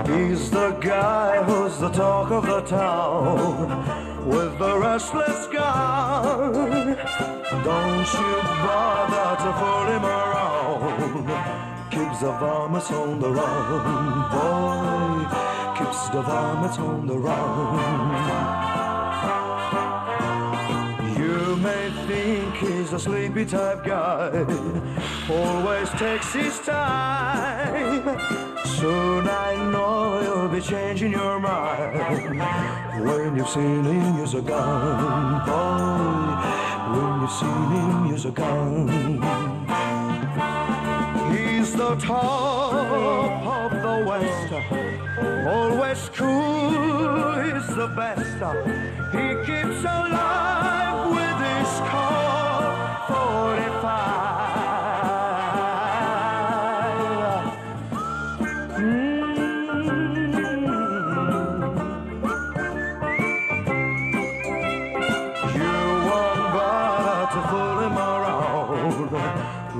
He's the guy who's the talk of the town with the restless gun. Don't you bother to fool him around. Keeps the varmints on the run, boy. Keeps the varmints on the run. You may think he's a sleepy type guy, always takes his time. Soon I know you'll be changing your mind when you've seen him use a gun, boy. When you've seen him use a gun. He's the top of the West, always cool, he's the best. He keeps alive with his Colt 45.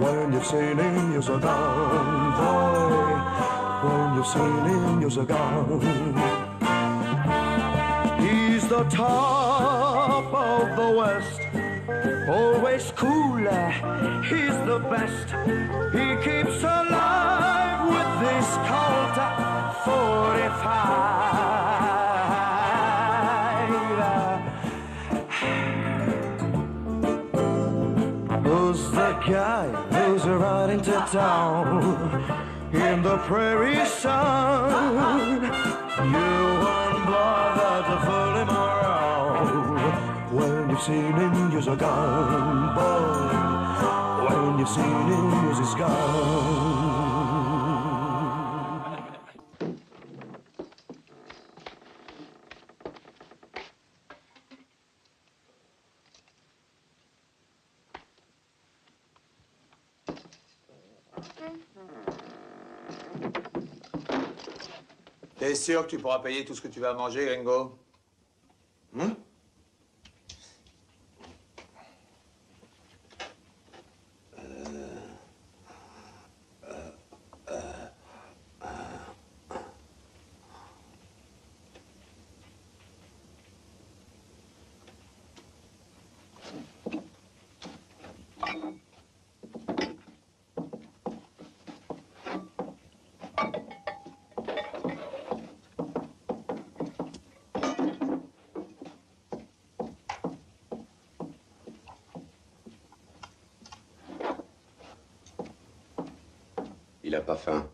When you've seen him use a gun, boy. When you've seen him use a gun. He's the top of the West, always cooler, he's the best. He keeps alive with this Colt 45. Who's the guy who's riding to town in the prairie sun? You won't bother to fool him around when you've seen him use a gun, boy. When you've seen him use his gun. T'es sûr que tu pourras payer tout ce que tu vas manger, Gringo? Hein? Il a pas faim.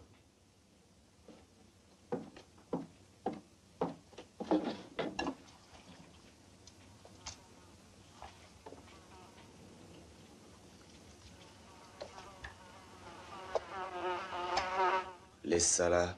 Laisse ça là.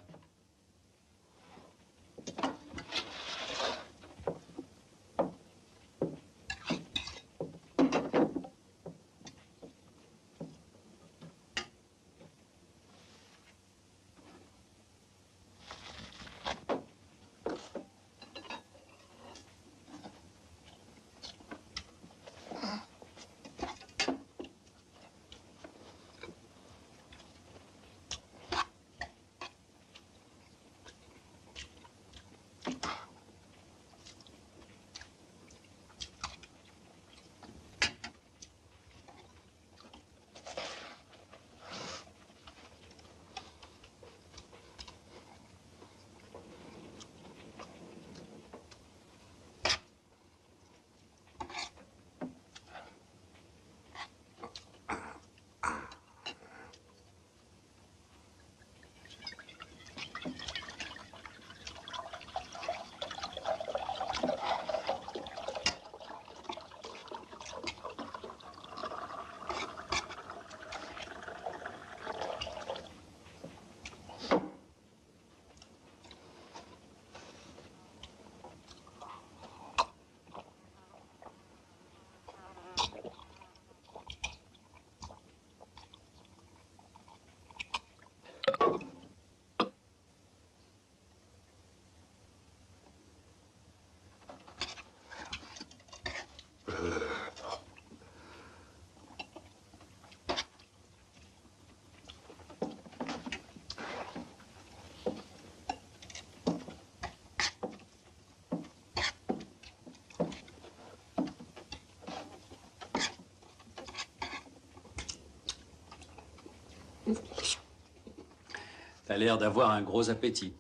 l'air d'avoir un gros appétit.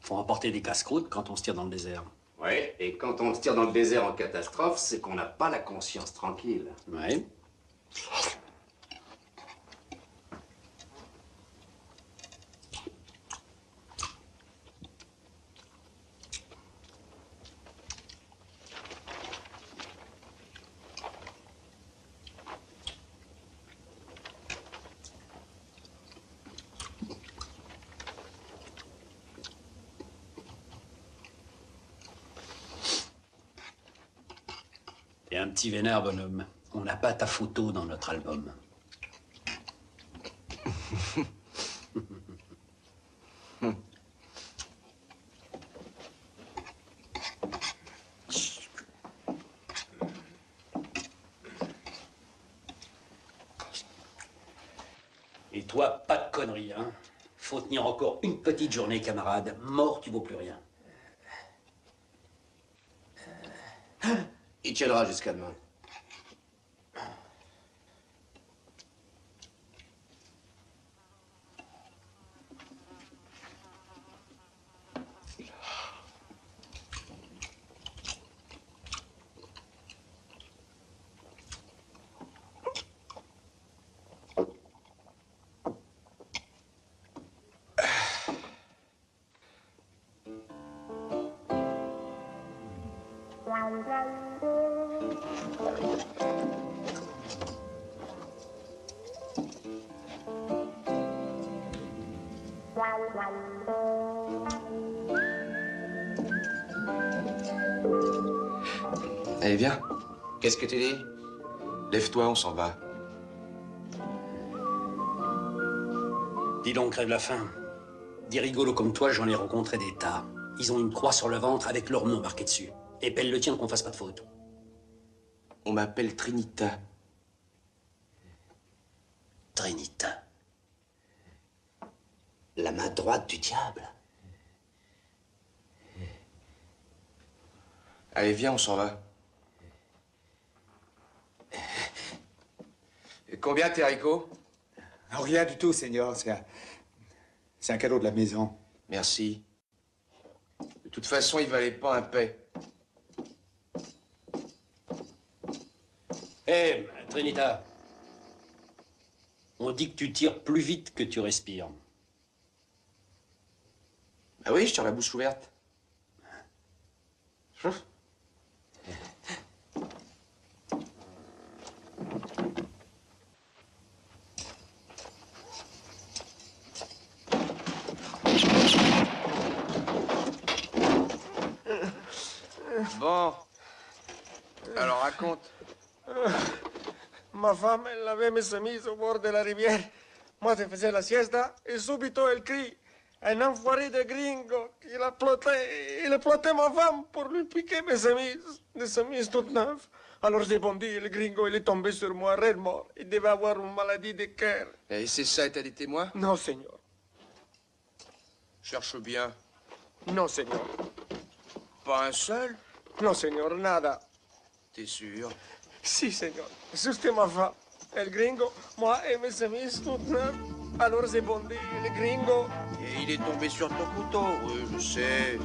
Faut emporter des casse-croûtes quand on se tire dans le désert. Ouais, et quand on se tire dans le désert en catastrophe, c'est qu'on n'a pas la conscience tranquille. Ouais. T'es un petit vénère, bonhomme. On n'a pas ta photo dans notre album. Et toi, pas de conneries, hein. Faut tenir encore une petite journée, camarade. Mort, tu vaux plus rien. Il tiendra jusqu'à demain. Allez, viens. Qu'est-ce que tu dis? Lève-toi, on s'en va. Dis donc, crève la faim. Des rigolos comme toi, j'en ai rencontré des tas. Ils ont une croix sur le ventre avec leur nom marqué dessus. Et pèle le tien qu'on fasse pas de faute. On m'appelle Trinita. Trinita. La main droite du diable. Allez, viens, on s'en va. Et combien tes haricots? Rien du tout, Seigneur. C'est un cadeau de la maison. Merci. De toute façon, il valait pas un paix. Hé, Trinita. On dit que tu tires plus vite que tu respires. Ah oui, je tire la bouche ouverte. Bon. Alors raconte. Ma femme, elle lavait mes chemises au bord de la rivière. Moi, je faisais la siesta et subito elle crie. Un enfoiré de gringo qui il a ploté ma femme pour lui piquer mes chemises. Des chemises toutes neuves. Alors j'ai bondi et le gringo, il est tombé sur moi, raide mort. Il devait avoir une maladie de cœur. Et c'est ça, et t'as des témoins? Non, Seigneur. Cherche bien. Non, Seigneur. Pas un seul? Non, Seigneur, nada. T'es sûr? Si, Seigneur. Juste ma femme. El gringo, moi et mes chemises toutes neuves. Alors j'ai bondi et le gringo... Et il est tombé sur ton couteau. Oui, je sais.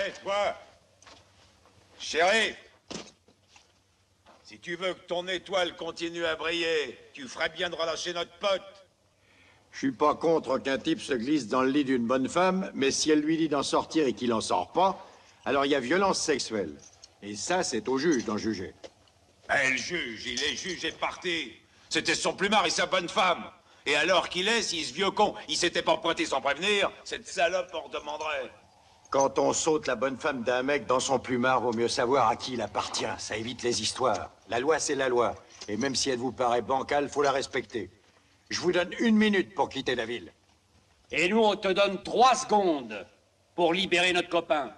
Hé, toi! Shérif! Si tu veux que ton étoile continue à briller, tu ferais bien de relâcher notre pote. Je suis pas contre qu'un type se glisse dans le lit d'une bonne femme, mais si elle lui dit d'en sortir et qu'il en sort pas, alors il y a violence sexuelle. Et ça, c'est au juge d'en juger. Eh, le juge, il est juge et parti. C'était son plumard et sa bonne femme. Et alors qu'il est, si ce vieux con, il s'était pas pointé sans prévenir, cette salope en redemanderait. Quand on saute la bonne femme d'un mec dans son plumard, vaut mieux savoir à qui il appartient. Ça évite les histoires. La loi, c'est la loi. Et même si elle vous paraît bancale, faut la respecter. Je vous donne 1 minute pour quitter la ville. Et nous, on te donne 3 secondes pour libérer notre copain.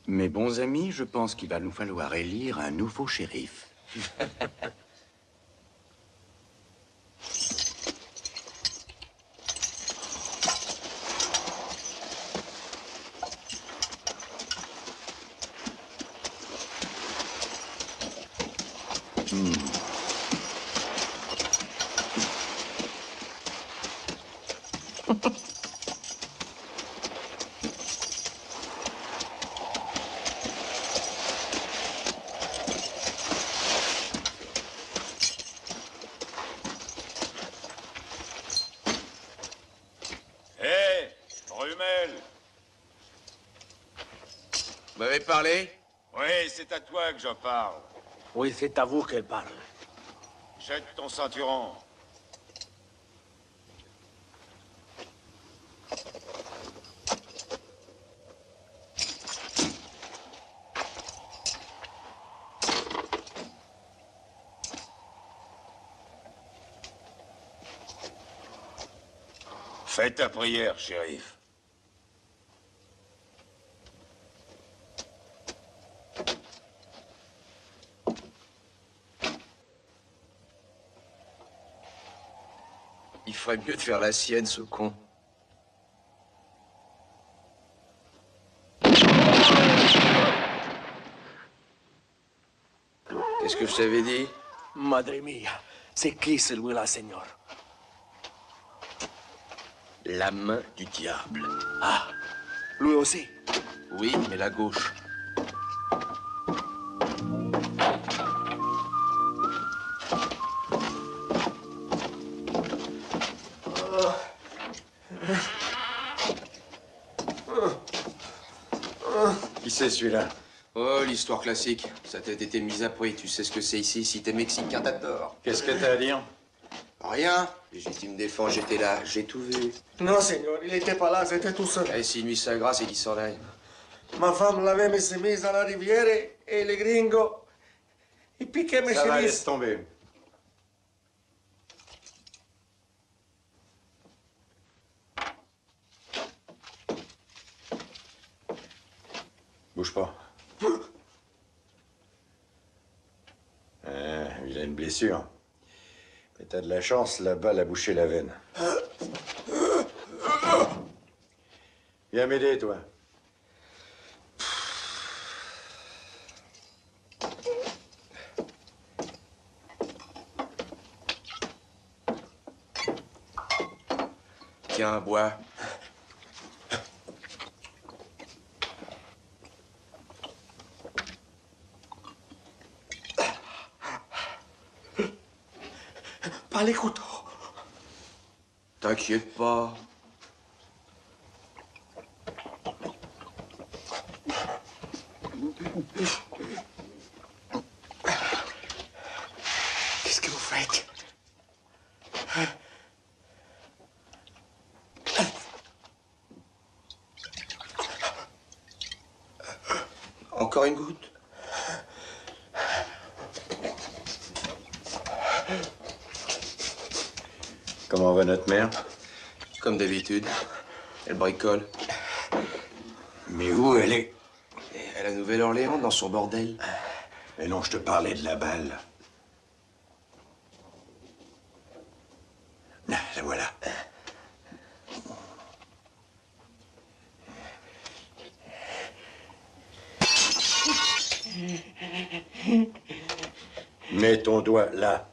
Mes bons amis, je pense qu'il va nous falloir élire un nouveau shérif. Hé, Rumel! Vous m'avez parlé? Oui, c'est à toi que je parle. Oui, c'est à vous qu'elle parle. Jette ton ceinturon. Fais ta prière, shérif. Il ferait mieux de faire la sienne, ce con. Qu'est-ce que je t'avais dit? Madre mia, c'est qui celui-là, Seigneur? La main du diable. Ah, lui aussi. Oui, mais la gauche. Qui c'est celui-là? Oh, l'histoire classique. Sa tête était mise à prix. Tu sais ce que c'est ici. Si t'es mexicain, t'as tort. Qu'est-ce que t'as à dire? Rien. Légitime défense, j'étais là. J'ai tout vu. Non, Seigneur, il était pas là, c'était tout seul. Et s'il nuit sa grâce et qu'il s'en aille. Ma femme lavait mes chemises à la rivière et les gringos, ils piquaient mes Ça va, laisse chemises. tomber. Bouge pas. Il a une blessure. Mais t'as de la chance, la balle a bouché la veine. Viens m'aider, toi. Tiens, bois. Pas les couteaux. T'inquiète pas. Qu'est-ce que vous faites? Encore une goutte. Comment va notre mère? Comme d'habitude. Elle bricole. Mais où elle est? À la Nouvelle-Orléans, dans son bordel. Mais non, je te parlais de la balle. Ah, la voilà. Mets ton doigt là.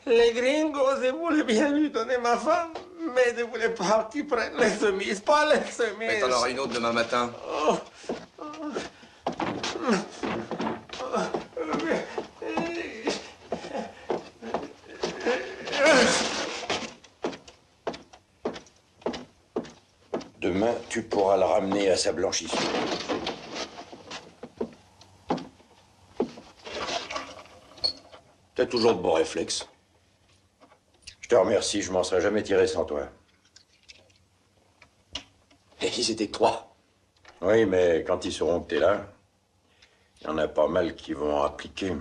Les gringos, je voulais bien lui donner ma femme, mais je voulais pas qu'ils prennent les chemises, pas les chemises. Mais t'en auras une autre demain matin. Demain, tu pourras le ramener à sa blanchissure. T'as toujours de bons réflexes. Je te remercie, je m'en serais jamais tiré sans toi. Et ils étaient 3. Oui, mais quand ils sauront que t'es là, il y en a pas mal qui vont appliquer.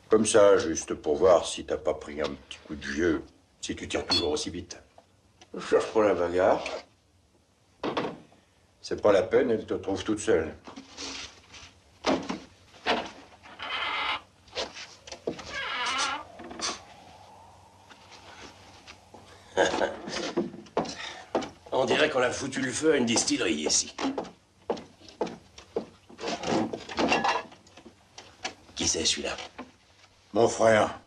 Comme ça, juste pour voir si t'as pas pris un petit coup de vieux, si tu tires toujours aussi vite. Je cherche pas la bagarre. C'est pas la peine, elle te trouve toute seule. On dirait qu'on a foutu le feu à une distillerie ici. Qui c'est celui-là? Mon frère,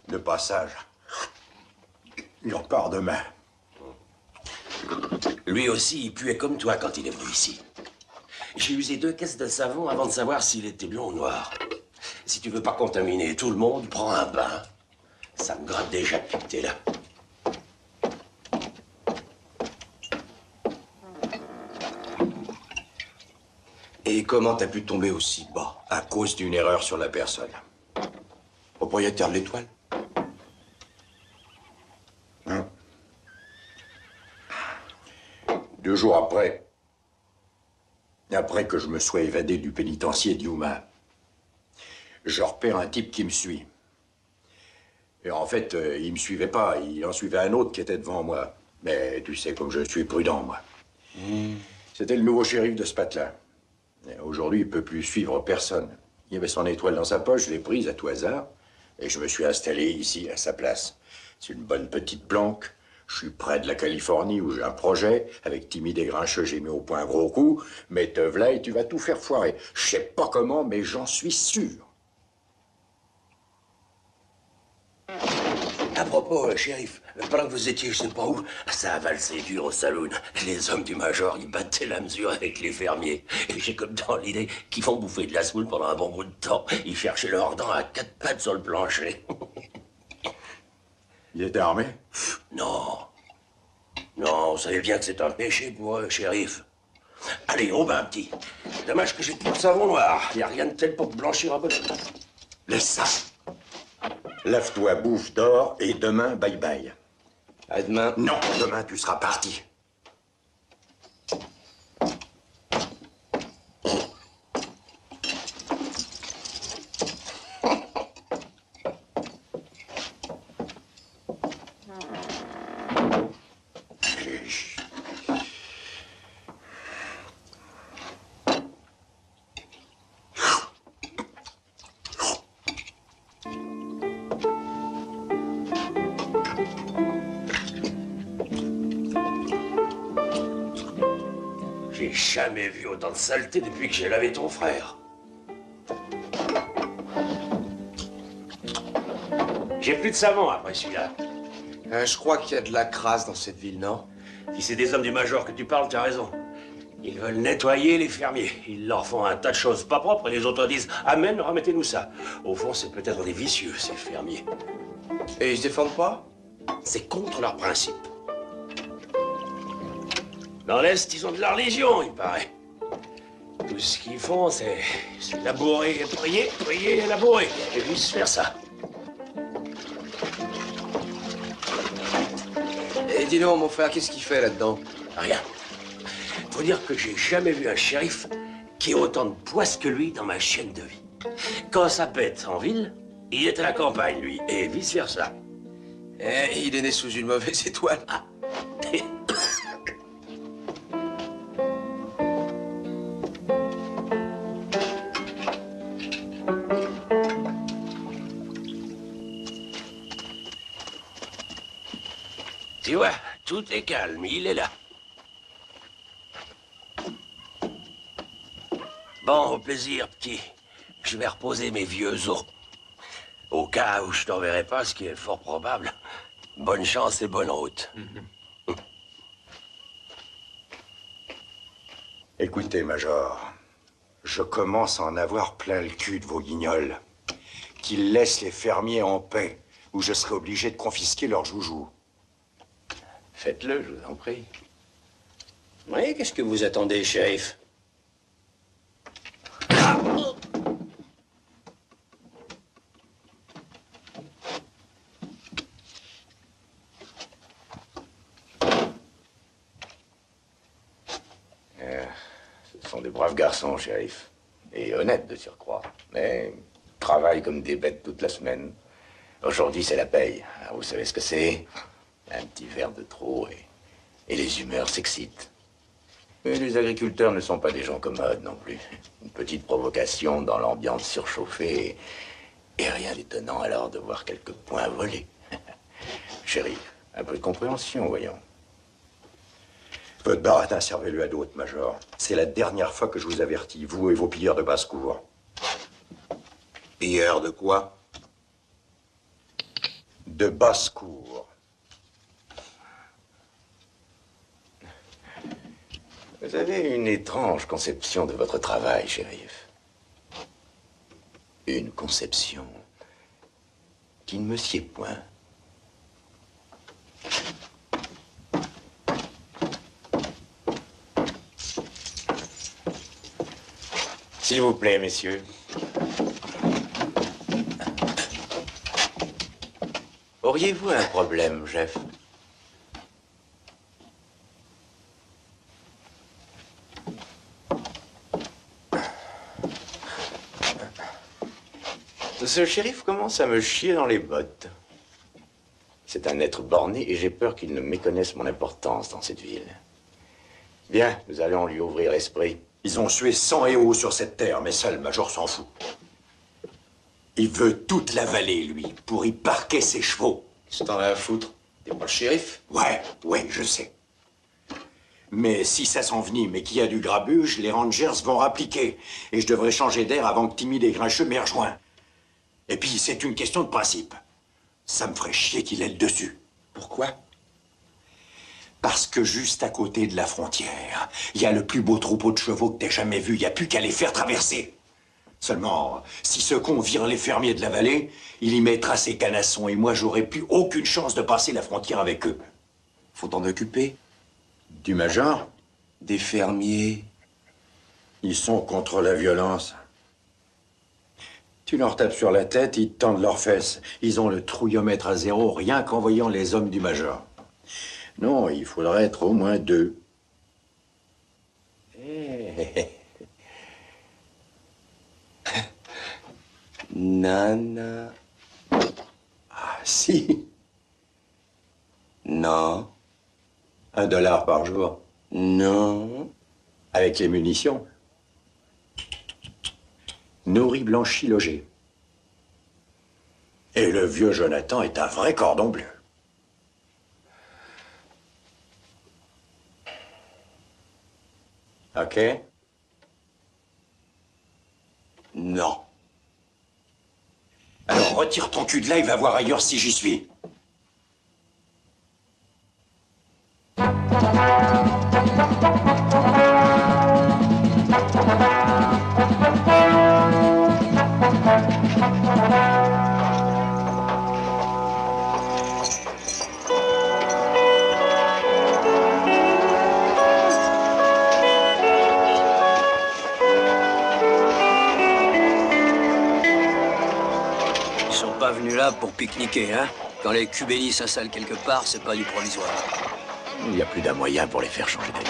de passage, il repart demain. Lui aussi, il puait comme toi quand il est venu ici. J'ai usé 2 caisses de savon avant de savoir s'il était blond ou noir. Si tu veux pas contaminer tout le monde, prends un bain. Ça me gratte déjà depuis que t'es là. Et comment t'as pu tomber aussi bas? À cause d'une erreur sur la personne. Propriétaire de l'Étoile? Hein? 2 jours après que je me sois évadé du pénitencier de Yuma, je repère un type qui me suit. Et en fait, il me suivait pas, il en suivait un autre qui était devant moi. Mais tu sais, comme je suis prudent, moi. C'était le nouveau shérif de ce patelin. Aujourd'hui, il peut plus suivre personne. Il avait son étoile dans sa poche, je l'ai prise à tout hasard, et je me suis installé ici, à sa place. C'est une bonne petite planque. Je suis près de la Californie où j'ai un projet. Avec Timide et Grincheux, j'ai mis au point un gros coup. Mais te v'là et tu vas tout faire foirer. Je sais pas comment, mais j'en suis sûr. À propos, shérif, pendant que vous étiez je sais pas où, ça a valsé dur au saloon. Les hommes du major, ils battaient la mesure avec les fermiers. Et j'ai comme dans l'idée qu'ils vont bouffer de la semoule pendant un bon bout de temps. Ils cherchaient leurs dents à 4 pattes sur le plancher. Il était armé? Non. Non, vous savez bien que c'est un péché pour eux, shérif. Allez, au bain, petit. Dommage que j'ai plus de savon noir. Y a rien de tel pour blanchir un bonhomme. Laisse ça. Lave-toi, bouffe, dors, et demain, bye-bye. À demain. Non, demain, tu seras parti. J'ai jamais vu autant de saleté depuis que j'ai lavé ton frère. J'ai plus de savon après celui-là. Je crois qu'il y a de la crasse dans cette ville, non? Si c'est des hommes du major que tu parles, tu as raison. Ils veulent nettoyer les fermiers. Ils leur font un tas de choses pas propres et les autres disent « Amen, remettez-nous ça ». Au fond, c'est peut-être des vicieux, ces fermiers. Et ils se défendent pas? C'est contre leurs principes. Dans l'Est, ils ont de la religion, il paraît. Tout ce qu'ils font, c'est labourer et prier, prier et labourer, et vice-versa. Et dis donc, mon frère, qu'est-ce qu'il fait là-dedans? Rien. Faut dire que j'ai jamais vu un shérif qui ait autant de poisse que lui dans ma chaîne de vie. Quand ça pète en ville, il est à la campagne, lui, et vice-versa. Eh, il est né sous une mauvaise étoile. Ah. Tu vois, tout est calme, il est là. Bon, au plaisir, petit. Je vais reposer mes vieux os. Au cas où je t'enverrai pas, ce qui est fort probable. Bonne chance et bonne route. Écoutez, Major, je commence à en avoir plein le cul de vos guignols. Qu'ils laissent les fermiers en paix, ou je serai obligé de confisquer leurs joujoux. Faites-le, je vous en prie. Oui, qu'est-ce que vous attendez, shérif? Ce sont des braves garçons, shérif. Et honnêtes de surcroît. Mais ils travaillent comme des bêtes toute la semaine. Aujourd'hui, c'est la paye. Alors, vous savez ce que c'est? Un petit verre de trop et les humeurs s'excitent. Mais les agriculteurs ne sont pas des gens commodes non plus. Une petite provocation dans l'ambiance surchauffée et rien d'étonnant alors de voir quelques points volés. Shérif, un peu de compréhension, voyons. Votre baratin, servez-le à d'autres, Major. C'est la dernière fois que je vous avertis, vous et vos pilleurs de basse-cour. Pilleurs de quoi? De basse-cour. Vous avez une étrange conception de votre travail, shérif. Une conception qui ne me sied point. S'il vous plaît, messieurs. Auriez-vous un problème, chef? Ce shérif commence à me chier dans les bottes. C'est un être borné et j'ai peur qu'il ne méconnaisse mon importance dans cette ville. Bien, nous allons lui ouvrir l'esprit. Ils ont sué sang et eau sur cette terre, mais ça, le Major s'en fout. Il veut toute la vallée, lui, pour y parquer ses chevaux. Qu'est-ce que t'en as à foutre? T'es pas le shérif? Ouais, je sais. Mais si ça s'envenime et qu'il y a du grabuge, les Rangers vont rappliquer. Et je devrais changer d'air avant que Timide et Grincheux m'aient rejoint. Et puis, c'est une question de principe. Ça me ferait chier qu'il ait le dessus. Pourquoi? Parce que juste à côté de la frontière, il y a le plus beau troupeau de chevaux que t'aies jamais vu. Il n'y a plus qu'à les faire traverser. Seulement, si ce con vire les fermiers de la vallée, il y mettra ses canassons et moi, j'aurai plus aucune chance de passer la frontière avec eux. Faut t'en occuper. Du Major? Des fermiers. Ils sont contre la violence. Tu leur tapes sur la tête, ils te tendent leurs fesses. Ils ont le trouillomètre à zéro, rien qu'en voyant les hommes du Major. Non, il faudrait être au moins 2. Nana. Ah, si. Non. $1 par jour. Non. Avec les munitions. Nourri, blanchi, logé. Et le vieux Jonathan est un vrai cordon bleu. OK? Non. Alors retire ton cul de là et va voir ailleurs si j'y suis. agréable pour pique-niquer, hein? Quand les cubélis s'installent quelque part, c'est pas du provisoire. Il y a plus d'un moyen pour les faire changer d'avis.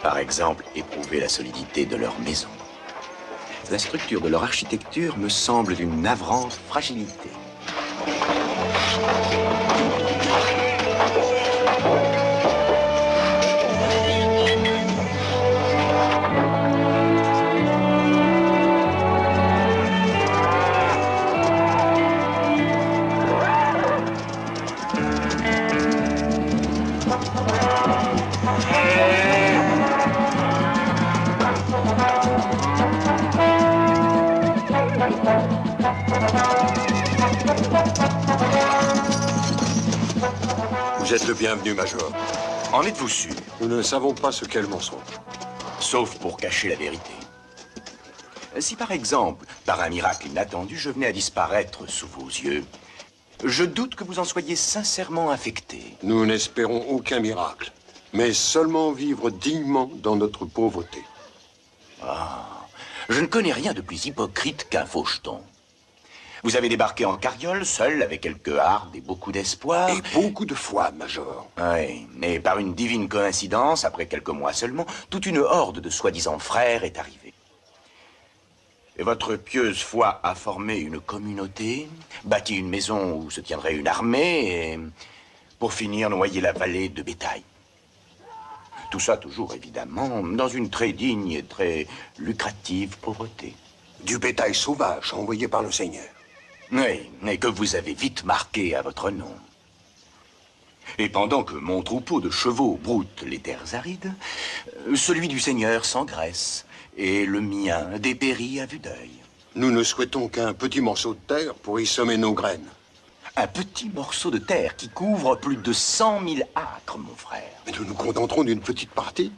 Par exemple, éprouver la solidité de leur maison. La structure de leur architecture me semble d'une navrante fragilité. Vous êtes le bienvenu, Major. En êtes-vous sûr? Nous ne savons pas ce qu'est le mensonge. Sauf pour cacher la vérité. Si par exemple, par un miracle inattendu, je venais à disparaître sous vos yeux, je doute que vous en soyez sincèrement affecté. Nous n'espérons aucun miracle, mais seulement vivre dignement dans notre pauvreté. Ah, je ne connais rien de plus hypocrite qu'un faucheton. Vous avez débarqué en carriole, seul, avec quelques hardes et beaucoup d'espoir. Et beaucoup de foi, Major. Oui, mais par une divine coïncidence, après quelques mois seulement, toute une horde de soi-disant frères est arrivée. Et votre pieuse foi a formé une communauté, bâti une maison où se tiendrait une armée, et pour finir, noyer la vallée de bétail. Tout ça toujours, évidemment, dans une très digne et très lucrative pauvreté. Du bétail sauvage envoyé par le Seigneur. Oui, mais que vous avez vite marqué à votre nom. Et pendant que mon troupeau de chevaux broute les terres arides, celui du Seigneur s'engraisse, et le mien dépérit à vue d'œil. Nous ne souhaitons qu'un petit morceau de terre pour y semer nos graines. Un petit morceau de terre qui couvre plus de 100 000 acres, mon frère. Mais nous nous contenterons d'une petite partie.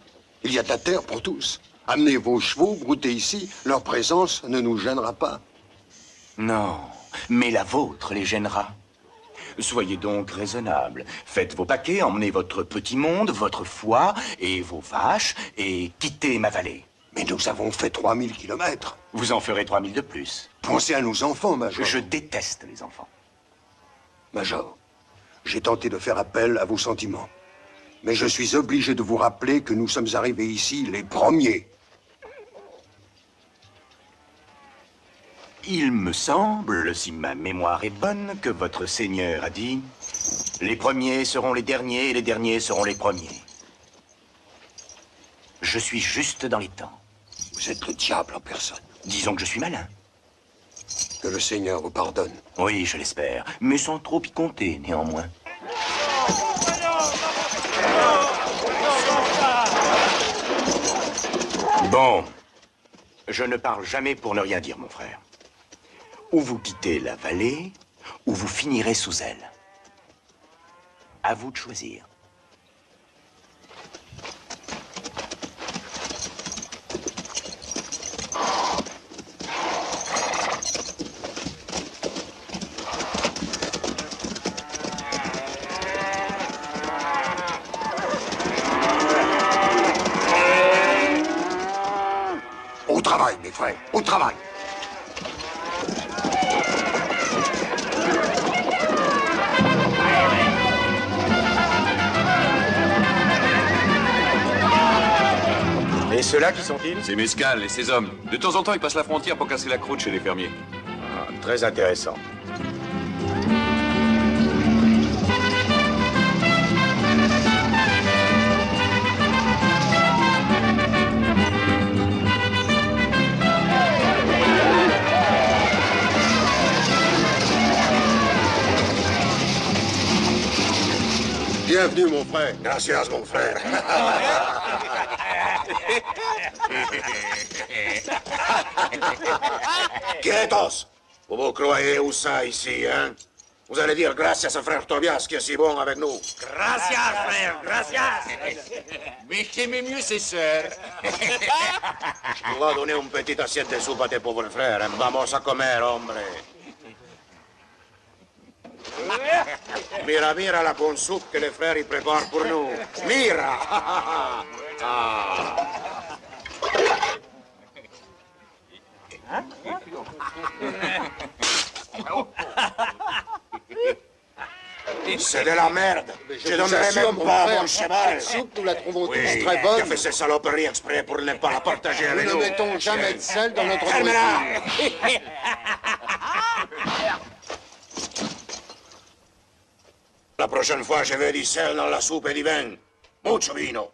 Il y a de la terre pour tous. Amenez vos chevaux, broutez ici. Leur présence ne nous gênera pas. Non, mais la vôtre les gênera. Soyez donc raisonnable. Faites vos paquets, emmenez votre petit monde, votre foie et vos vaches, et quittez ma vallée. Mais nous avons fait 3000 kilomètres. Vous en ferez 3000 de plus. Pensez à nos enfants, Major. Je déteste les enfants. Major, j'ai tenté de faire appel à vos sentiments. Mais je suis obligé de vous rappeler que nous sommes arrivés ici les premiers. Il me semble, si ma mémoire est bonne, que votre Seigneur a dit « Les premiers seront les derniers et les derniers seront les premiers ». Je suis juste dans les temps. Vous êtes le diable en personne. Disons que je suis malin. Que le Seigneur vous pardonne. Oui, je l'espère, mais sans trop y compter, néanmoins. Bon, je ne parle jamais pour ne rien dire, mon frère. Ou vous quittez la vallée, ou vous finirez sous elle. À vous de choisir. Au travail, mes frères, au travail. Et ceux-là, qui sont-ils? C'est Mescal et ses hommes. De temps en temps, ils passent la frontière pour casser la croûte chez les fermiers. Ah, très intéressant. Bienvenue, mon frère. Gracias, mon frère. Quietos! Vous vous croyez où ça, ici, hein? Vous allez dire gracias à frère Tobias qui est si bon avec nous. Gracias, frère, gracias. Mais j'aimais mieux ses sœurs. On va donner une petite assiette de soupe à tes pauvres frères. Hein? Vamos a comer, hombre. Mira, mira la bonne soupe que les frères y préparent pour nous. Mira! Ah. C'est de la merde. Je donnerai même pas à mon cheval. Cette soupe, nous la trouvons Oui, tous très qui bonne. a fait cette saloperie exprès pour ne pas la partager avec Nous nous. ne mettons jamais de sel dans notre Ferme-la. nourriture. La prochaine fois, je veux du sel dans la soupe et du vin. Mucho vino.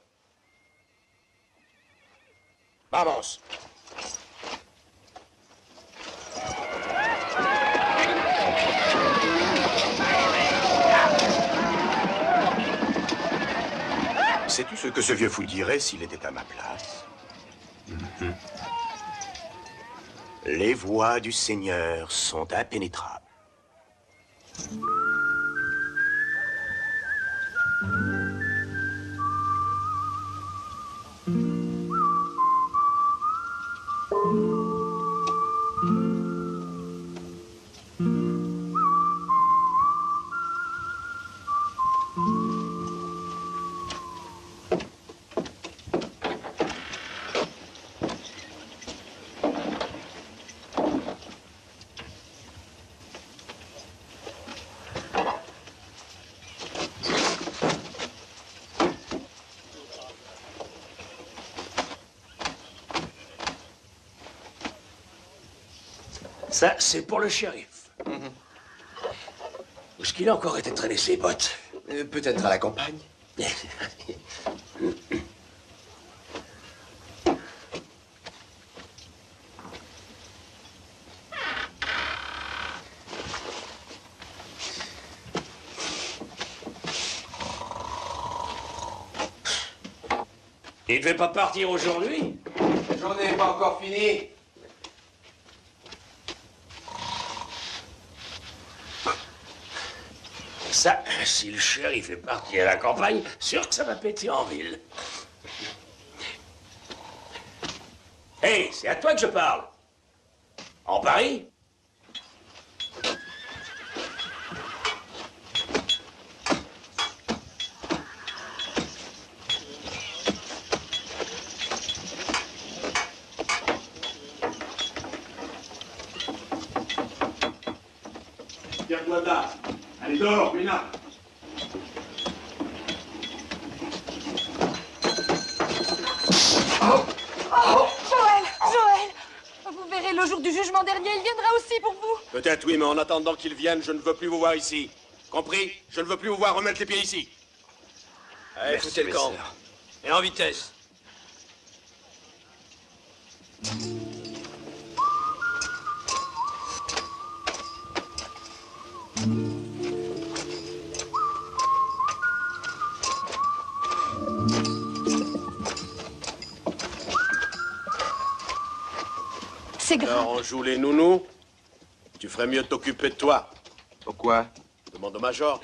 Vamos. Sais-tu ce que ce vieux fou dirait s'il était à ma place? Les voies du Seigneur sont impénétrables. Ça, c'est pour le shérif. Où est-ce qu'il a encore été traîner ses bottes? Peut-être à la campagne. Il devait pas partir aujourd'hui? La journée n'est pas encore finie. Ça, si le shérif est parti à la campagne, sûr que ça va péter en ville. Hé, c'est à toi que je parle. En Paris? Tiens-toi de là. Allez, dehors, Ménard. Joël, vous verrez le jour du jugement dernier, il viendra aussi pour vous. Peut-être oui, mais en attendant qu'il vienne, je ne veux plus vous voir ici. Compris? Je ne veux plus vous voir remettre les pieds ici. Allez, foutez le camp. Et en vitesse. C'est grave. Alors, on joue les nounous. Tu ferais mieux de t'occuper de toi. Pourquoi? Demande au major.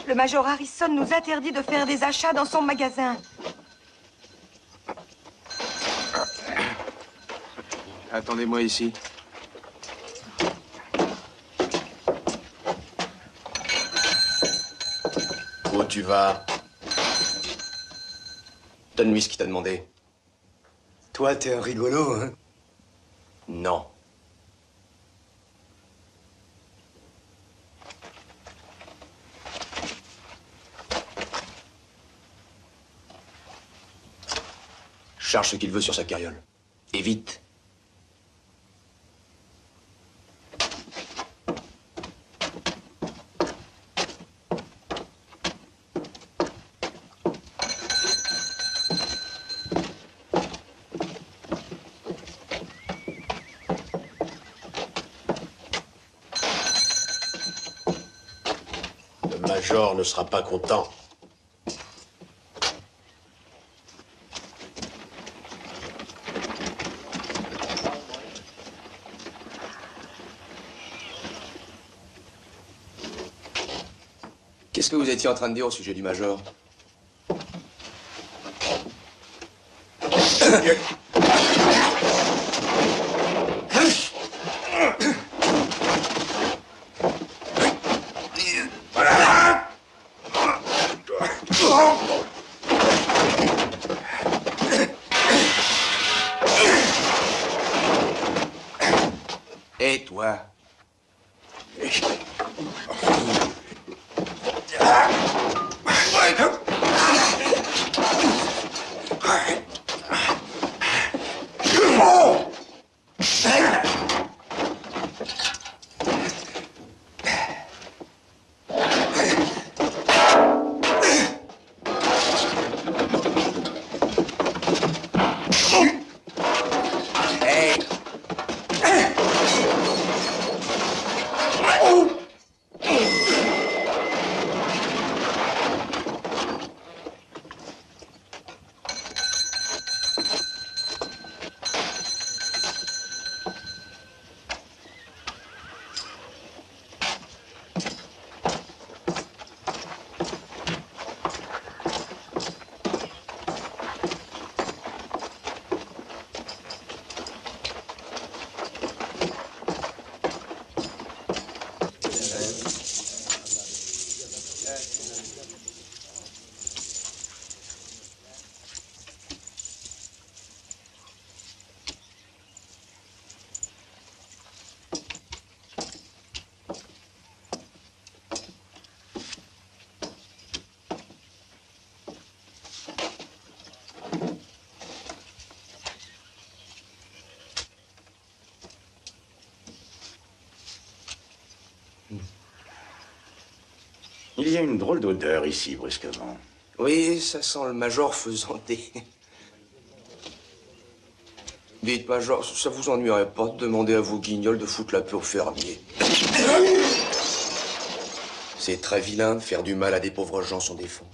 Le major Harrison nous interdit de faire des achats dans son magasin. Attendez-moi ici. Où tu vas? Donne-lui ce qu'il t'a demandé. Toi, t'es un rigolo, hein? Non. Charge ce qu'il veut sur sa carriole. Et vite. Le major ne sera pas content. Qu'est-ce que vous étiez en train de dire au sujet du major? Et toi, Il y a une drôle d'odeur ici, brusquement. Oui, ça sent le major faisant des... Dites, major, ça vous ennuierait pas de demander à vos guignols de foutre la paix au fermier? C'est très vilain de faire du mal à des pauvres gens sans défense.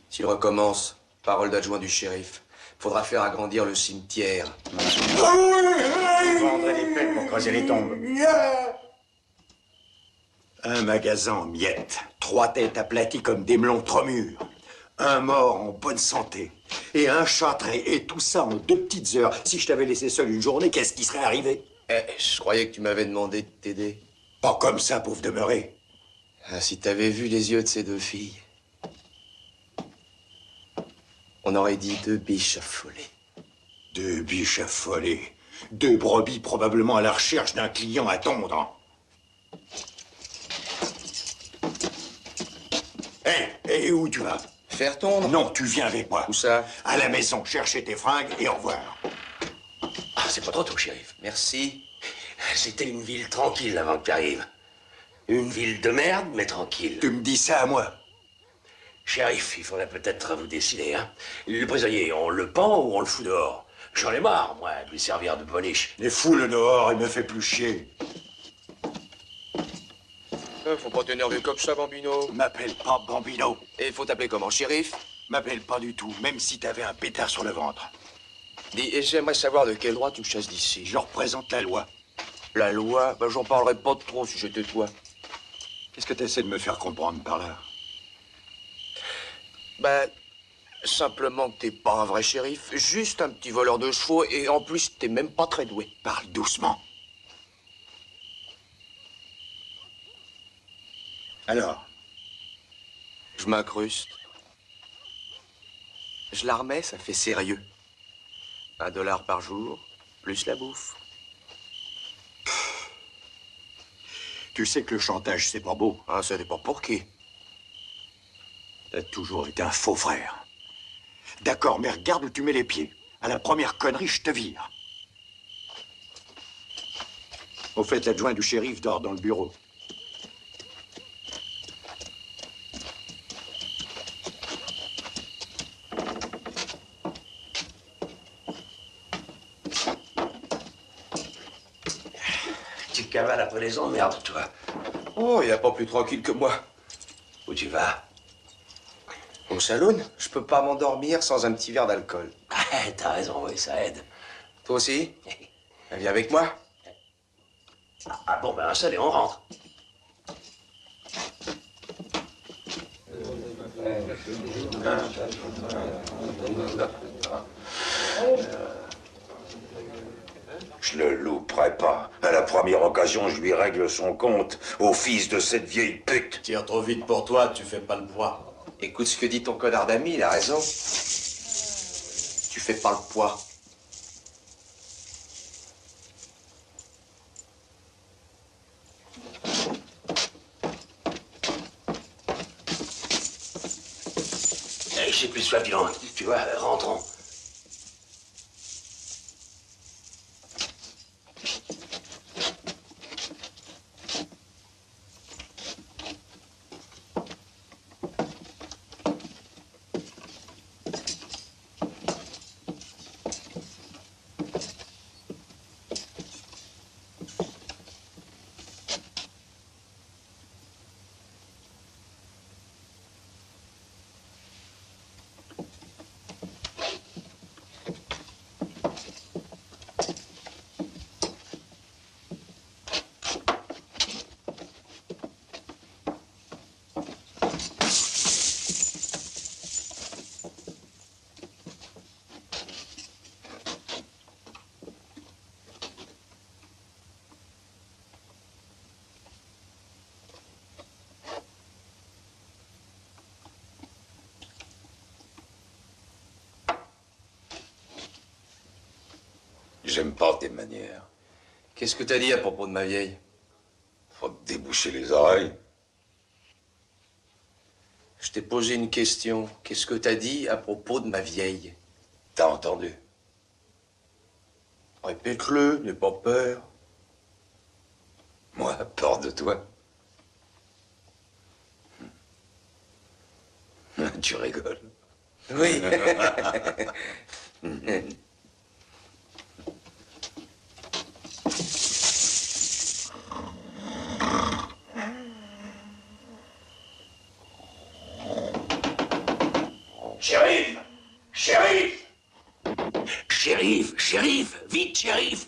S'il recommence, parole d'adjoint du shérif, faudra faire agrandir le cimetière. Vendre des pelles pour creuser les tombes. Un magasin en miettes, 3 têtes aplaties comme des melons trop mûrs, un mort en bonne santé et un châtré, et tout ça en 2 petites heures. Si je t'avais laissé seul une journée, qu'est-ce qui serait arrivé? Je croyais que tu m'avais demandé de t'aider. Pas comme ça, pauvre demeuré. Ah, si t'avais vu les yeux de ces 2 filles, on aurait dit 2 biches affolées. 2 biches affolées, 2 brebis probablement à la recherche d'un client à tondre. Et où tu vas? Faire tondre? Non, tu viens avec moi. Où ça? À la maison, chercher tes fringues et au revoir. Ah, c'est pas trop tôt, shérif. Merci. C'était une ville tranquille avant que tu arrives. Une ville de merde, mais tranquille. Tu me dis ça à moi? Shérif, il faudrait peut-être vous décider, hein. Le prisonnier, on le pend ou on le fout dehors? J'en ai marre, moi, de lui servir de boniche. Les fous-le dehors, il me fait plus chier. Faut pas t'énerver comme ça, Bambino. M'appelle pas Bambino. Et faut t'appeler comment, shérif? M'appelle pas du tout, même si t'avais un pétard sur le ventre. Dis, et j'aimerais savoir de quel droit tu me chasses d'ici. Je représente la loi. La loi? Ben, j'en parlerai pas trop si j'étais toi. Qu'est-ce que t'essaies de me faire comprendre par là? Ben, simplement que t'es pas un vrai shérif, juste un petit voleur de chevaux, et en plus, t'es même pas très doué. Parle doucement. Alors? Je m'incruste. Je la remets, ça fait sérieux. $1 par jour, plus la bouffe. Tu sais que le chantage, c'est pas beau. Ah, ça dépend pour qui. T'as toujours été un faux frère. D'accord, mais regarde où tu mets les pieds. À la première connerie, je te vire. Au fait, l'adjoint du shérif dort dans le bureau. Tu cavales après les emmerdes, toi. Oh, il n'y a pas plus tranquille que moi. Où tu vas? Au saloon, je peux pas m'endormir sans un petit verre d'alcool. Ah, t'as raison, oui, ça aide. Toi aussi? Viens avec moi. Ah bon, ben, allez, on rentre. Je le louperai pas. À la première occasion, je lui règle son compte au fils de cette vieille pute. Tire trop vite pour toi, tu fais pas le poids. Écoute ce que dit ton connard d'ami, il a raison. Tu fais pas le poids. J'ai plus soif, violent. Tu vois, rentrons. J'aime pas tes manières. Qu'est-ce que t'as dit à propos de ma vieille? Faut te déboucher les oreilles. Je t'ai posé une question. Qu'est-ce que t'as dit à propos de ma vieille? T'as entendu? Répète-le, n'aie pas peur. Moi, peur de toi. tu rigoles. Oui. Shérif! Shérif! Shérif! Vite, shérif!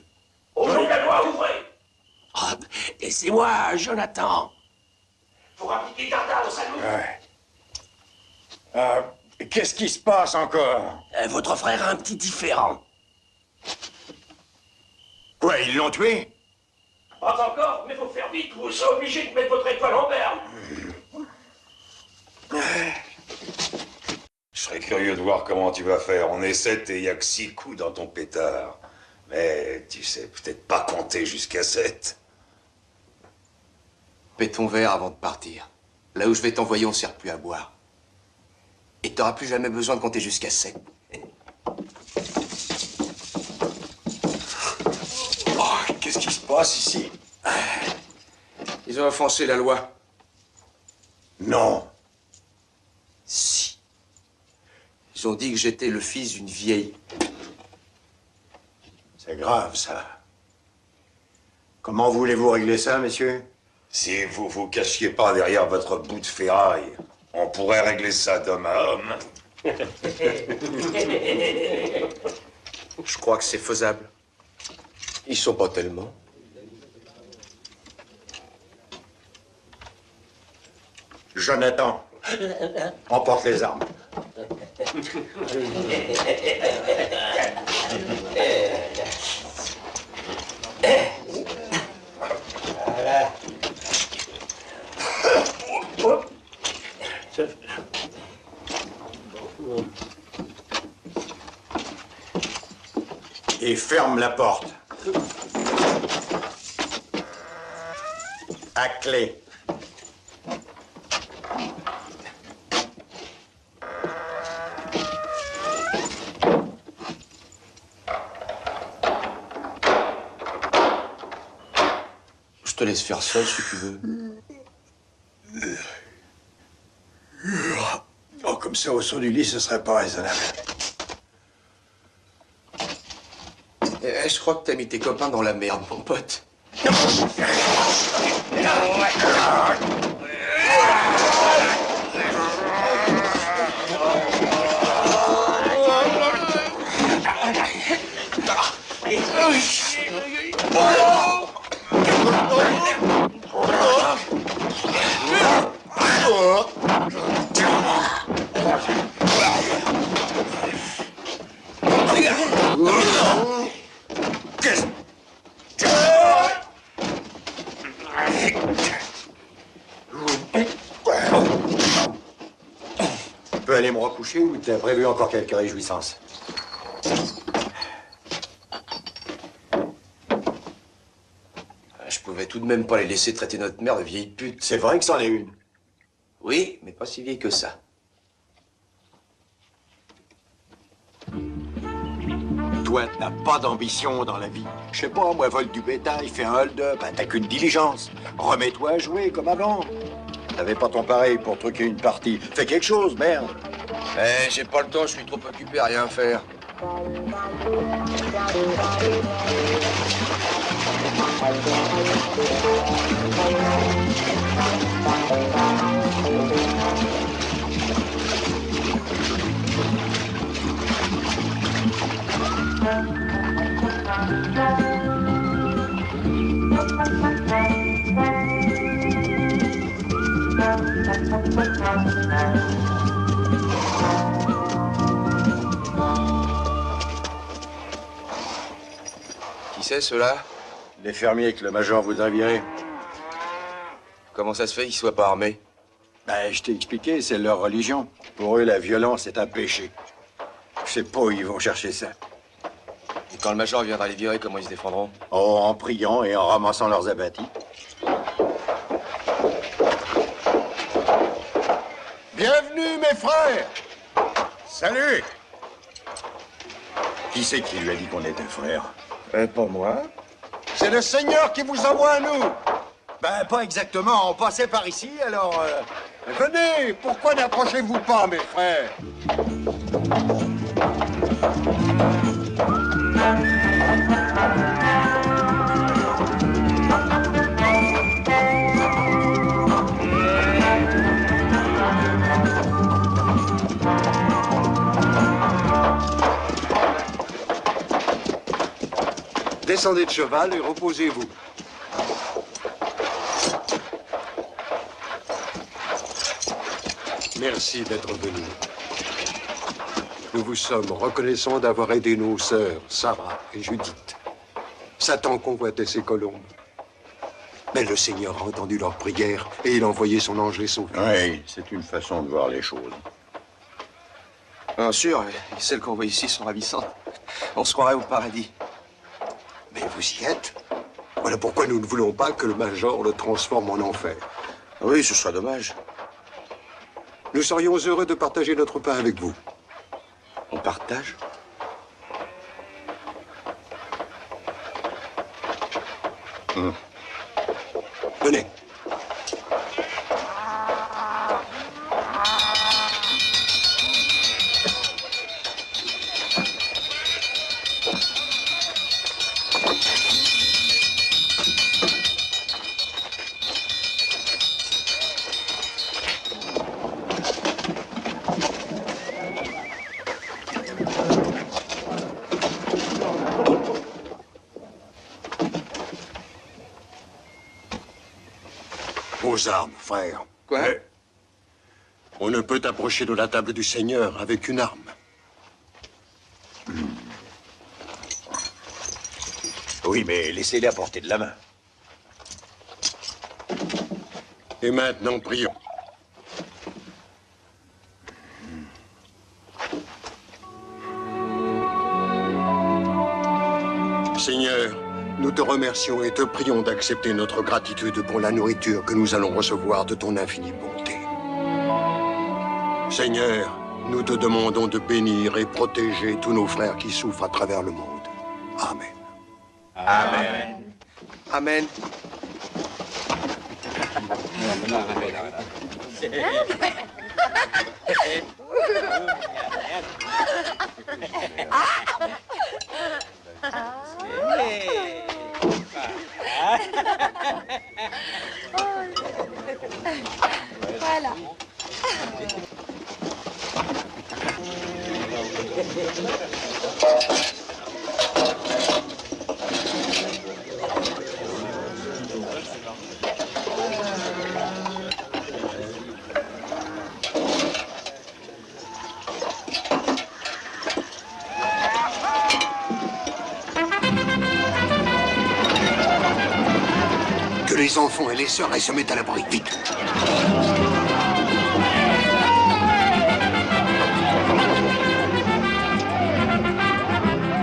Au nom de la loi, ouvrez! Oh, laissez-moi, Jonathan! Faut appliquer Dardard au salon! Ouais. Qu'est-ce qui se passe encore? Votre frère a un petit différend. Quoi, ils l'ont tué? Pas encore, mais faut faire vite, vous serez obligé de mettre votre étoile en berne. Je serais curieux de voir comment tu vas faire. On est 7 et il n'y a que 6 coups dans ton pétard. Mais tu sais peut-être pas compter jusqu'à 7. Paie ton verre avant de partir. Là où je vais t'envoyer, on ne sert plus à boire. Et t'auras plus jamais besoin de compter jusqu'à 7. Oh, qu'est-ce qui se passe ici? Ils ont offensé la loi. Non. Si. Ils ont dit que j'étais le fils d'une vieille. C'est grave, ça. Comment voulez-vous régler ça, messieurs? Si vous vous cachiez pas derrière votre bout de ferraille, on pourrait régler ça d'homme à homme. Je crois que c'est faisable. Ils sont pas tellement. Jonathan, emporte les armes. Voilà. Et ferme la porte. À clé. Je te laisse faire seul si tu veux. Oh, comme ça, au son du lit, ce serait pas raisonnable. Je crois que t'as mis tes copains dans la merde, mon pote. Tu peux aller me recoucher ou t'as prévu encore quelques réjouissances? Je pouvais tout de même pas les laisser traiter notre mère de vieille pute. C'est vrai que c'en est une. Oui, mais pas si vieille que ça. Toi, t'as pas d'ambition dans la vie. Je sais pas, moi, vole du bétail, fais un hold-up, attaque une diligence. Remets-toi à jouer comme avant. T'avais pas ton pareil pour truquer une partie. Fais quelque chose, merde. Eh, j'ai pas le temps, je suis trop occupé à rien faire. Qui c'est, ceux-là? Les fermiers que le major voudrait virer. Comment ça se fait qu'ils soient pas armés? Ben, je t'ai expliqué, c'est leur religion. Pour eux, la violence est un péché. Je sais pas où ils vont chercher ça. Et quand le major viendra les virer, comment ils se défendront? Oh, en priant et en ramassant leurs abattis. Bienvenue, mes frères! Salut! Qui c'est qui lui a dit qu'on était frères? Pas moi. C'est le Seigneur qui vous envoie à nous! Ben, pas exactement. On passait par ici, alors... Venez, pourquoi n'approchez-vous pas, mes frères? Descendez de cheval et reposez-vous. Merci d'être venu. Nous vous sommes reconnaissants d'avoir aidé nos sœurs, Sarah et Judith. Satan convoitait ces colombes. Mais le Seigneur a entendu leurs prières et il a envoyé son ange les sauver. Oui, c'est une façon de voir les choses. Bien sûr, et celles qu'on voit ici sont ravissantes. On se croirait au paradis. Mais vous y êtes. Voilà pourquoi nous ne voulons pas que le Major le transforme en enfer. Oui, ce serait dommage. Nous serions heureux de partager notre pain avec vous. On partage? Venez. Vos armes, frère. Quoi? On ne peut approcher de la table du Seigneur avec une arme. Oui, mais laissez-les à portée de la main. Et maintenant, prions. Seigneur, nous te remercions et te prions d'accepter notre gratitude pour la nourriture que nous allons recevoir de ton infinie bonté. Seigneur, nous te demandons de bénir et protéger tous nos frères qui souffrent à travers le monde. Amen. Amen. Amen. Voilà. Que les enfants et les sœurs aillent se mettre à l'abri, vite.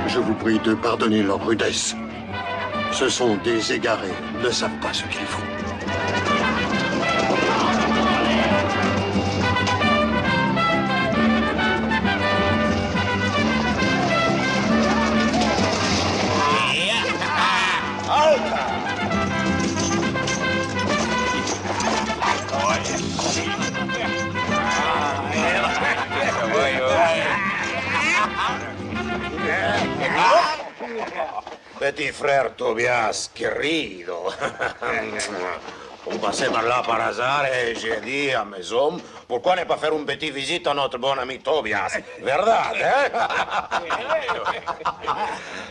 Je vous prie de pardonner leur rudesse. Ce sont des égarés, ne savent pas ce qu'ils font. Petit frère Tobias, querido. On passait par là par hasard et j'ai dit à mes hommes, pourquoi ne pas faire une petite visite à notre bon ami Tobias? Verdad, hein?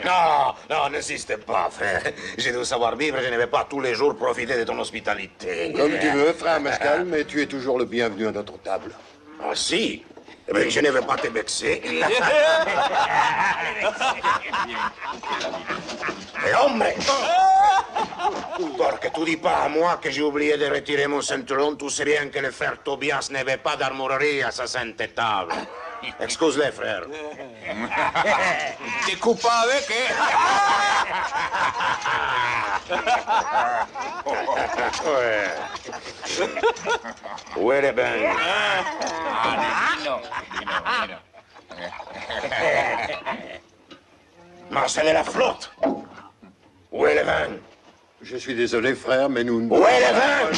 Non, n'insiste pas, frère. J'ai dû savoir vivre, je ne vais pas tous les jours profiter de ton hospitalité. Comme tu veux, frère Mescal, mais tu es toujours le bienvenu à notre table. Ah si? Eh bien, je ne vais pas te vexer. Et hombre! Parce que tu dis pas à moi que j'ai oublié de retirer mon ceinturon, tu sais bien que le frère Tobias n'avait pas d'armurerie à sa sainte table. Excuse-les, frère. T'es coupable avec, Ouais. Où est le bain? Mais c'est de la flotte. Où est le vin? Je suis désolé, frère, mais nous... Où est le vin?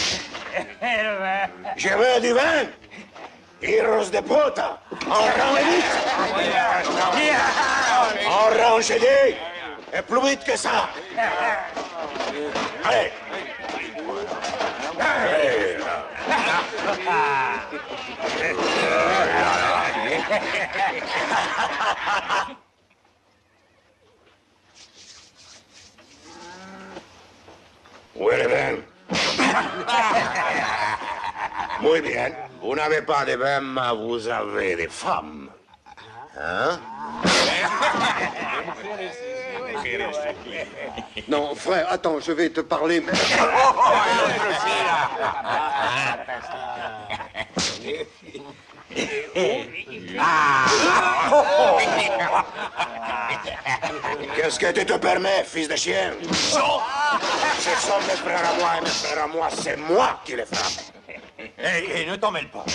Je veux du vin. Hijos de puta. En vite. En je dis. Et plus vite que ça. Allez. Allez. Où est le vin? Muy bien. Vous n'avez pas de vin, mais vous avez des femmes. Hein? Non, frère, attends, je vais te parler. Qu'est-ce que tu te permets, fils de chien? Ce sont mes frères à moi et mes frères à moi, c'est moi qui les frappe. Et ne t'en mêle pas.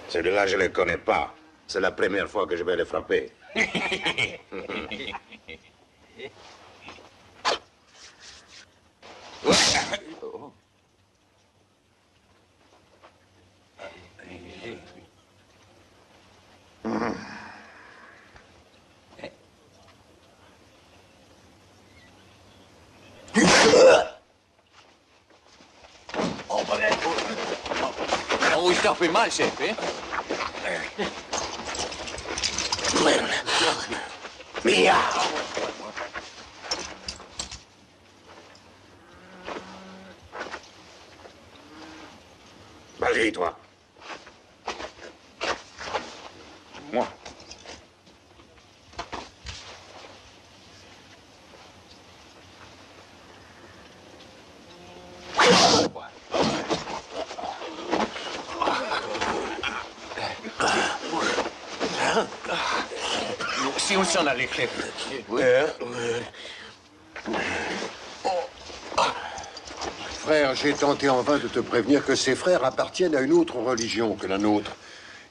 Celui-là, je ne le connais pas. C'est la première fois que je vais le frapper. Oh, il t'a fait mal, chef, hein? Mia! Vas-y, toi. Moi. Si on s'en allait, chef. Frère, j'ai tenté en vain de te prévenir que ces frères appartiennent à une autre religion que la nôtre.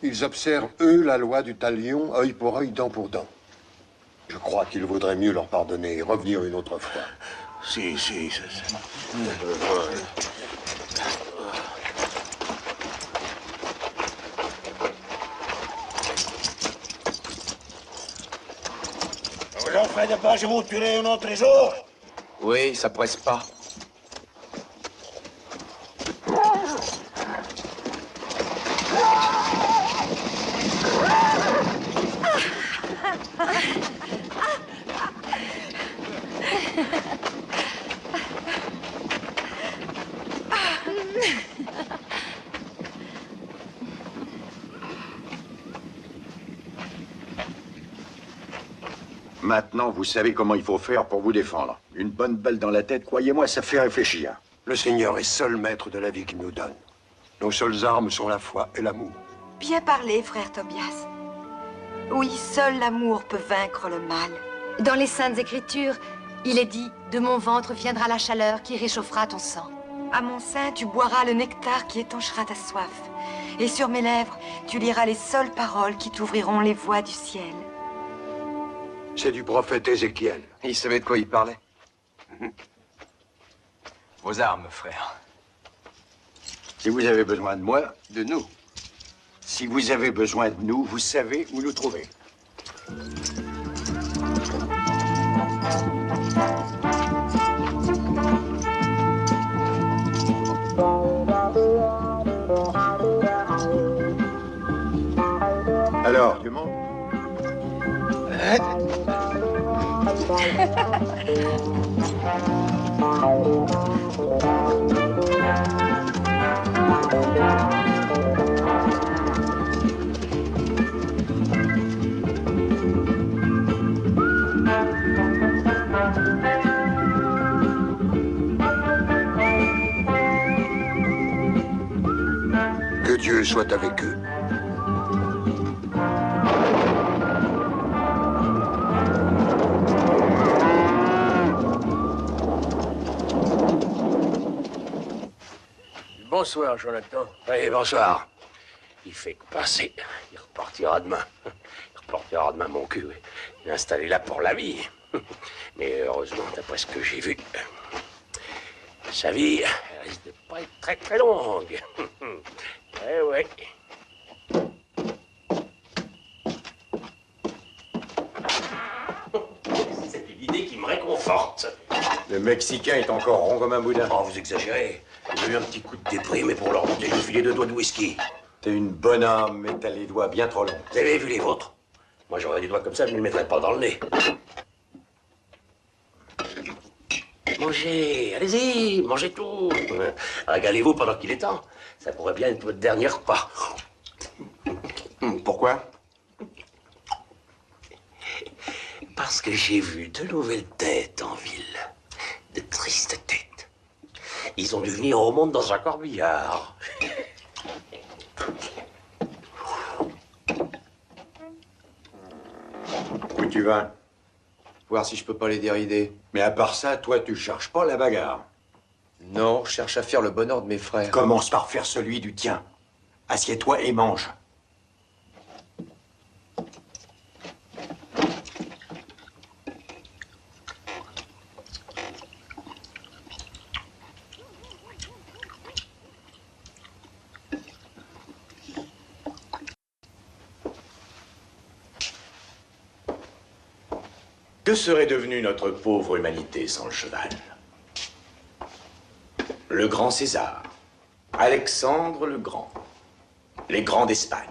Ils observent, eux, la loi du talion, œil pour œil, dent pour dent. Je crois qu'il vaudrait mieux leur pardonner et revenir une autre fois. Si. Vous en faites pas, je vous tuerai un autre jour. Oui, ça presse pas. Maintenant, vous savez comment il faut faire pour vous défendre. Une bonne balle dans la tête, croyez-moi, ça fait réfléchir. Le Seigneur est seul maître de la vie qu'il nous donne. Nos seules armes sont la foi et l'amour. Bien parlé, frère Tobias. Oui, seul l'amour peut vaincre le mal. Dans les Saintes Écritures, il est dit « De mon ventre viendra la chaleur qui réchauffera ton sang. À mon sein, tu boiras le nectar qui étanchera ta soif. Et sur mes lèvres, tu liras les seules paroles qui t'ouvriront les voies du ciel. » C'est du prophète Ézéchiel. Il savait de quoi il parlait. Vos armes, frère. Si vous avez besoin de moi, De nous. si vous avez besoin de nous, vous savez où nous trouver. Alors, tu montes? Que Dieu soit avec eux. Bonsoir, Jonathan. Oui, bonsoir. Il fait que passer. Il repartira demain. Il repartira demain, mon cul. Il est installé là pour la vie. Mais heureusement, d'après ce que j'ai vu, sa vie elle risque de pas être très très longue. Eh ouais. C'est une idée qui me réconforte. Le Mexicain est encore rond comme un boudin. Oh, vous exagérez. J'ai eu un petit coup de déprime et pour leur monter, je filais 2 doigts de whisky. T'es une bonne âme, mais t'as les doigts bien trop longs. Vous avez vu les vôtres? Moi, j'aurais des doigts comme ça, je ne les mettrais pas dans le nez. Mangez, allez-y, mangez tout. Régalez-vous pendant qu'il est temps. Ça pourrait bien être votre dernier repas. Pourquoi? Parce que j'ai vu de nouvelles têtes en ville. De tristes têtes. Ils ont dû venir au monde dans un corbillard. Où tu vas? Voir si je peux pas les dérider. Mais à part ça, toi, tu cherches pas la bagarre. Non, je cherche à faire le bonheur de mes frères. Commence par faire celui du tien. Assieds-toi et mange. Que serait devenue notre pauvre humanité sans le cheval? Le grand César, Alexandre le Grand, les grands d'Espagne.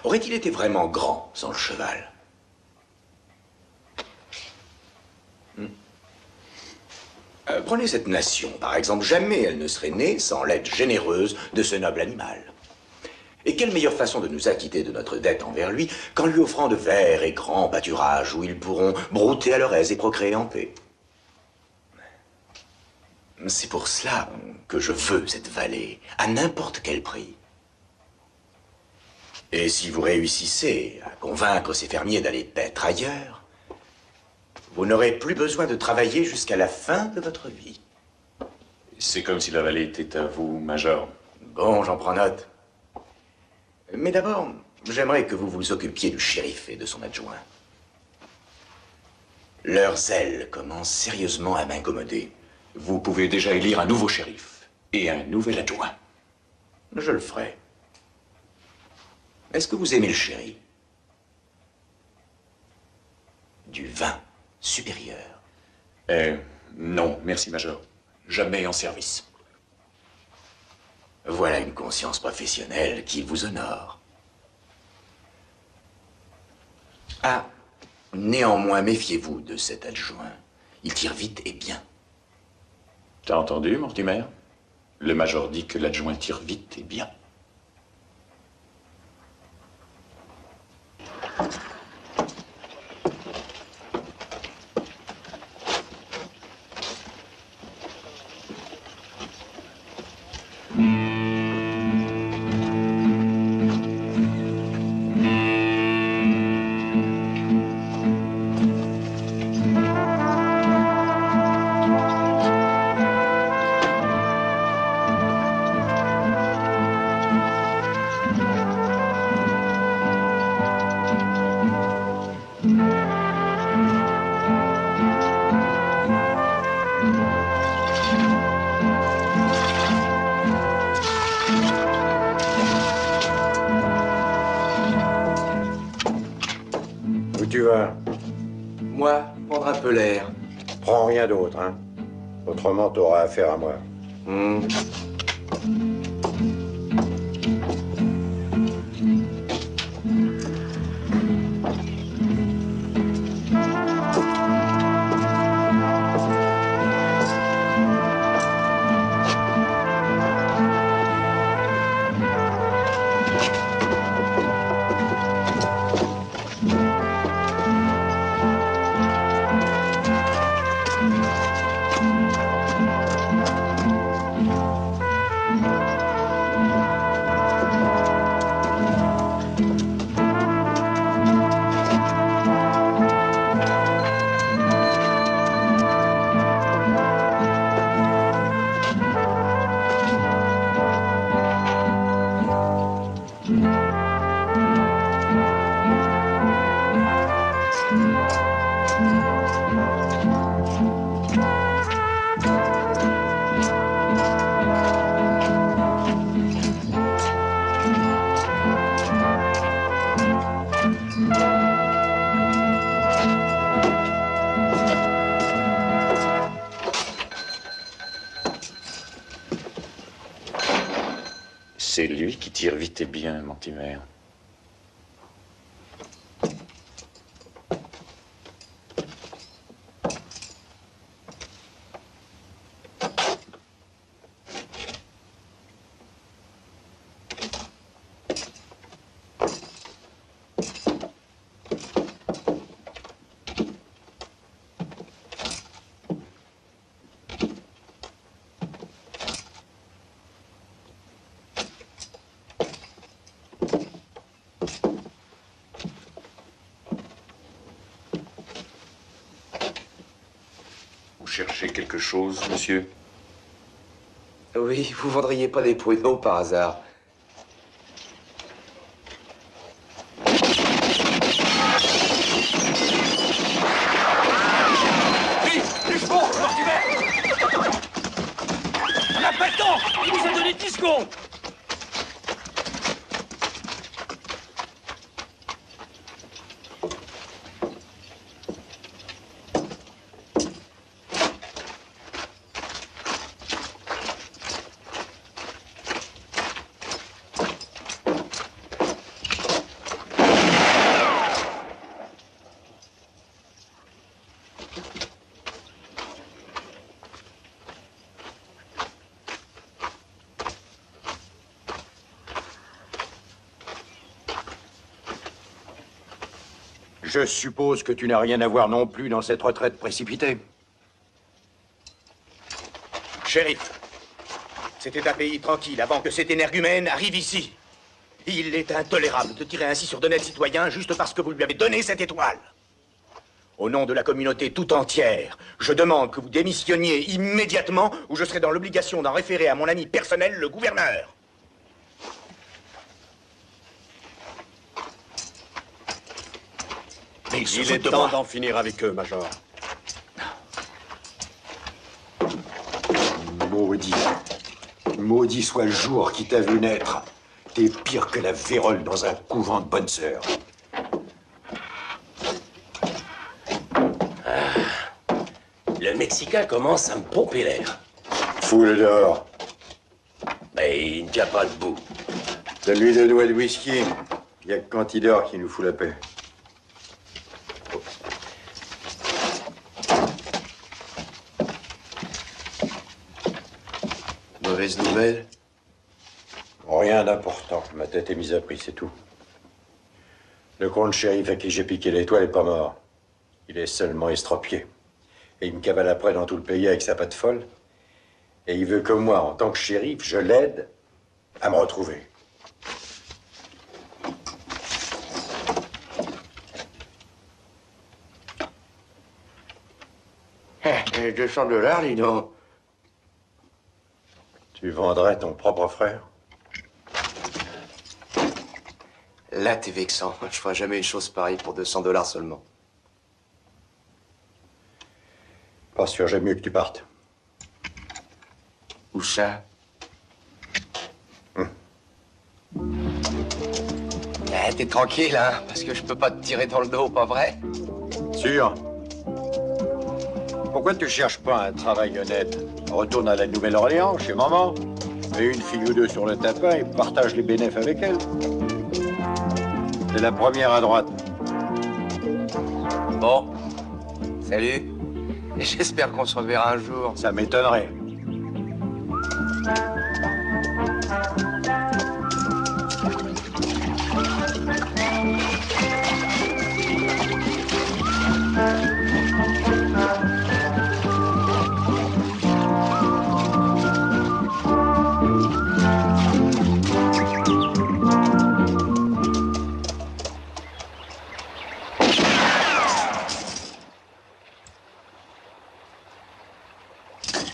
Aurait-il été vraiment grand sans le cheval? Prenez cette nation, par exemple. Jamais elle ne serait née sans l'aide généreuse de ce noble animal. Et quelle meilleure façon de nous acquitter de notre dette envers lui qu'en lui offrant de verts et grands pâturages où ils pourront brouter à leur aise et procréer en paix. C'est pour cela que je veux cette vallée, à n'importe quel prix. Et si vous réussissez à convaincre ces fermiers d'aller paître ailleurs, vous n'aurez plus besoin de travailler jusqu'à la fin de votre vie. C'est comme si la vallée était à vous, Major. Bon, j'en prends note. Mais d'abord, j'aimerais que vous vous occupiez du shérif et de son adjoint. Leur zèle commence sérieusement à m'incommoder. Vous pouvez déjà élire un nouveau shérif et un nouvel adjoint. Je le ferai. Est-ce que vous aimez le sherry? Du vin supérieur. Non, merci, Major. Jamais en service. Voilà une conscience professionnelle qui vous honore. Ah, néanmoins, méfiez-vous de cet adjoint. Il tire vite et bien. T'as entendu, Mortimer? Le Major dit que l'adjoint tire vite et bien. Où tu vas? Moi, prendre un peu l'air. Prends rien d'autre, hein. Autrement, t'auras affaire à moi. C'est lui qui tire vite et bien, Mortimer. Vous cherchez quelque chose, monsieur? Oui, vous vendriez pas des pruneaux par hasard? Vite, les chevaux, Mortimer! On n'a pas le temps! Il nous a donné 10 secondes! Je suppose que tu n'as rien à voir non plus dans cette retraite précipitée. Shérif, c'était un pays tranquille avant que cet énergumène arrive ici. Il est intolérable de tirer ainsi sur d'honnêtes citoyens juste parce que vous lui avez donné cette étoile. Au nom de la communauté tout entière, je demande que vous démissionniez immédiatement ou je serai dans l'obligation d'en référer à mon ami personnel, le gouverneur. Mais il est temps d'en finir avec eux, Major. Maudit. Maudit soit le jour qui t'a vu naître. T'es pire que la vérole dans un couvent de bonnes sœurs. Le Mexicain commence à me pomper l'air. Fous-le dehors. Mais il ne tient pas debout. Donne-lui 2 doigts de whisky. Il y a que quand il dort qui nous fout la paix. Mauvaise nouvelle? Rien d'important. Ma tête est mise à prix, c'est tout. Le comte shérif à qui j'ai piqué l'étoile est pas mort. Il est seulement estropié. Et il me cavale après dans tout le pays avec sa patte folle. Et il veut que moi, en tant que shérif, je l'aide à me retrouver. $200, dis donc. Tu vendrais ton propre frère? Là, t'es vexant. Je ferai jamais une chose pareille pour $200 seulement. Pas sûr, j'aime mieux que tu partes. Où ça? T'es tranquille, hein? Parce que je peux pas te tirer dans le dos, pas vrai? Sûr. Pourquoi tu cherches pas un travail honnête? Retourne à la Nouvelle-Orléans, chez maman. Mets une fille ou 2 sur le tapin et partage les bénéfices avec elle. C'est la première à droite. Bon. Salut. J'espère qu'on se reverra un jour. Ça m'étonnerait.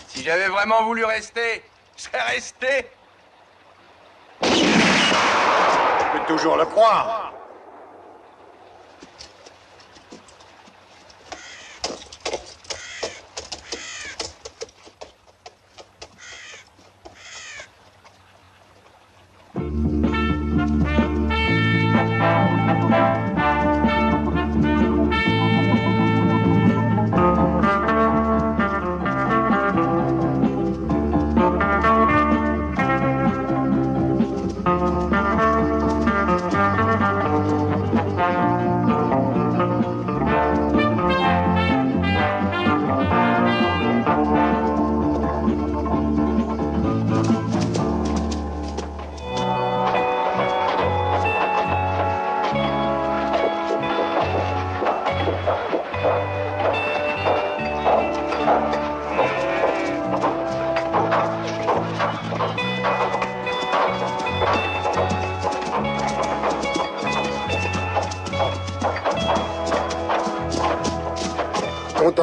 Si j'avais vraiment voulu rester, je serais resté. Tu peux toujours le croire.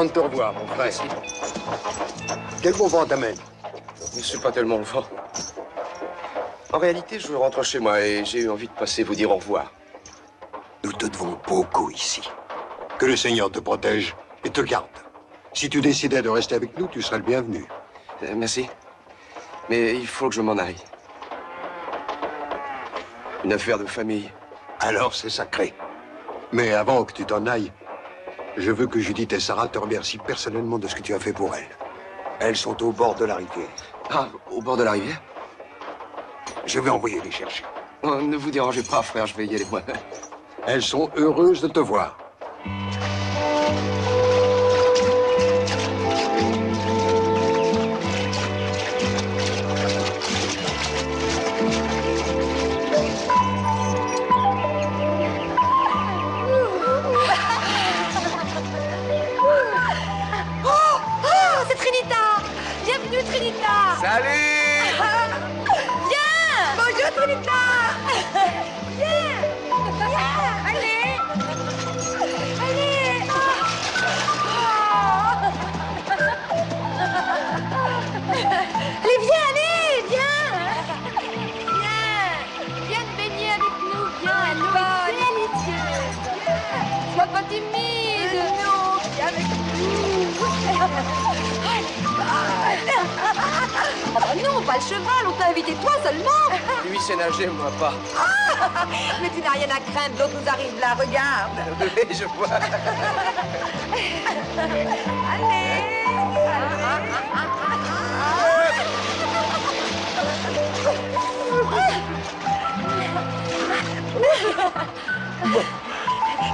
content de te revoir, mon frère. Quel bon vent t'amène? Je suis pas tellement le vent. En réalité, je rentre chez moi et j'ai eu envie de passer vous dire au revoir. Nous te devons beaucoup ici. Que le Seigneur te protège et te garde. Si tu décidais de rester avec nous, tu serais le bienvenu. Merci. Mais il faut que je m'en aille. Une affaire de famille. Alors c'est sacré. Mais avant que tu t'en ailles, je veux que Judith et Sarah te remercient personnellement de ce que tu as fait pour elles. Elles sont au bord de la rivière. Ah, au bord de la rivière? Je vais envoyer les chercher. Oh, ne vous dérangez pas, frère, je vais y aller moi. Elles sont heureuses de te voir. C'est Trinita! Bienvenue, Trinita! Salut! Viens! Bonjour, Trinita! Viens! Viens! Allez! Allez! Allez, viens, allez! Viens! Viens! Viens te baigner avec nous, viens! L'eau est délicieuse! Sois pas timide! Non, viens avec nous! Oh bah non, pas le cheval, on t'a invité toi seulement. Lui, c'est nager, moi pas. Mais tu n'as rien à craindre, l'autre nous arrive là, regarde. Oui, je vois.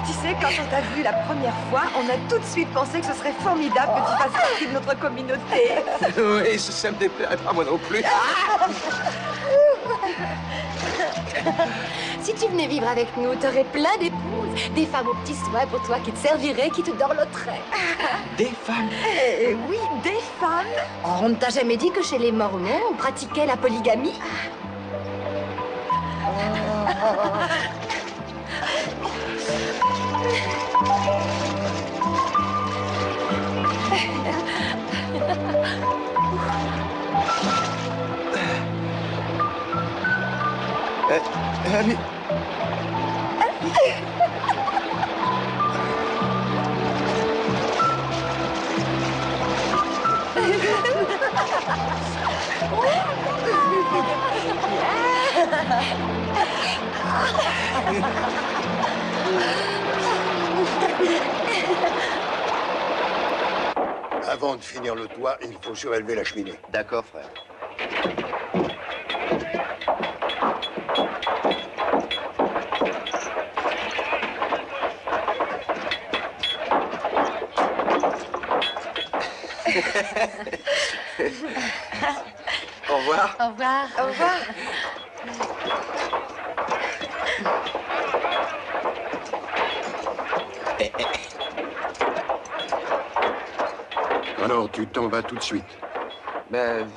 Tu sais, quand on t'a vu la première fois, on a tout de suite pensé que ce serait formidable que tu fasses partie de notre communauté. Oui, ça me déplairait pas, moi non plus. Si tu venais vivre avec nous, t'aurais plein d'épouses. Des femmes aux petits soins pour toi qui te serviraient, qui te dorloteraient. Des femmes? Oui, des femmes. Oh, on ne t'a jamais dit que chez les Mormons, on pratiquait la polygamie? Ami. Avant de finir le toit, il faut surélever la cheminée. D'accord, frère. Au revoir. Au revoir. Au revoir. Alors, tu t'en vas tout de suite. Ben,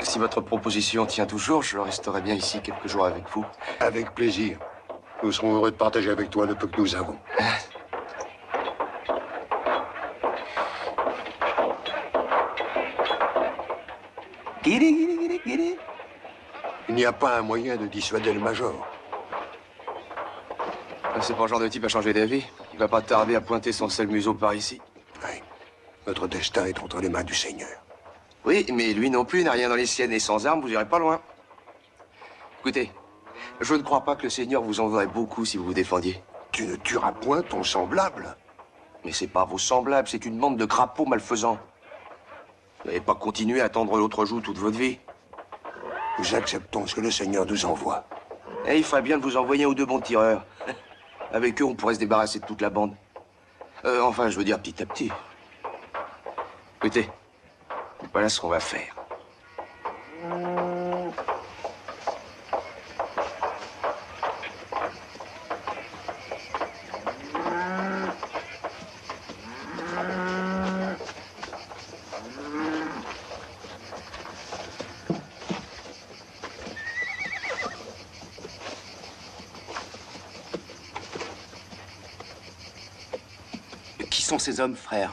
si votre proposition tient toujours, je resterai bien ici quelques jours avec vous. Avec plaisir. Nous serons heureux de partager avec toi le peu que nous avons. Il n'y a pas un moyen de dissuader le major. C'est pas le genre de type à changer d'avis. Il va pas tarder à pointer son sale museau par ici. Oui. Notre destin est entre les mains du Seigneur. Oui, mais lui non plus n'a rien dans les siennes et sans armes, vous irez pas loin. Écoutez, je ne crois pas que le Seigneur vous en voudrait beaucoup si vous vous défendiez. Tu ne tueras point ton semblable. Mais c'est pas vos semblables, c'est une bande de crapauds malfaisants. Vous n'avez pas continué à tendre l'autre joue toute votre vie. Nous acceptons ce que le Seigneur nous envoie. Et il ferait bien de vous envoyer un ou deux bons tireurs. Avec eux, on pourrait se débarrasser de toute la bande. Enfin, je veux dire petit à petit. Écoutez, voilà ce qu'on va faire. Qui sont ces hommes, frère?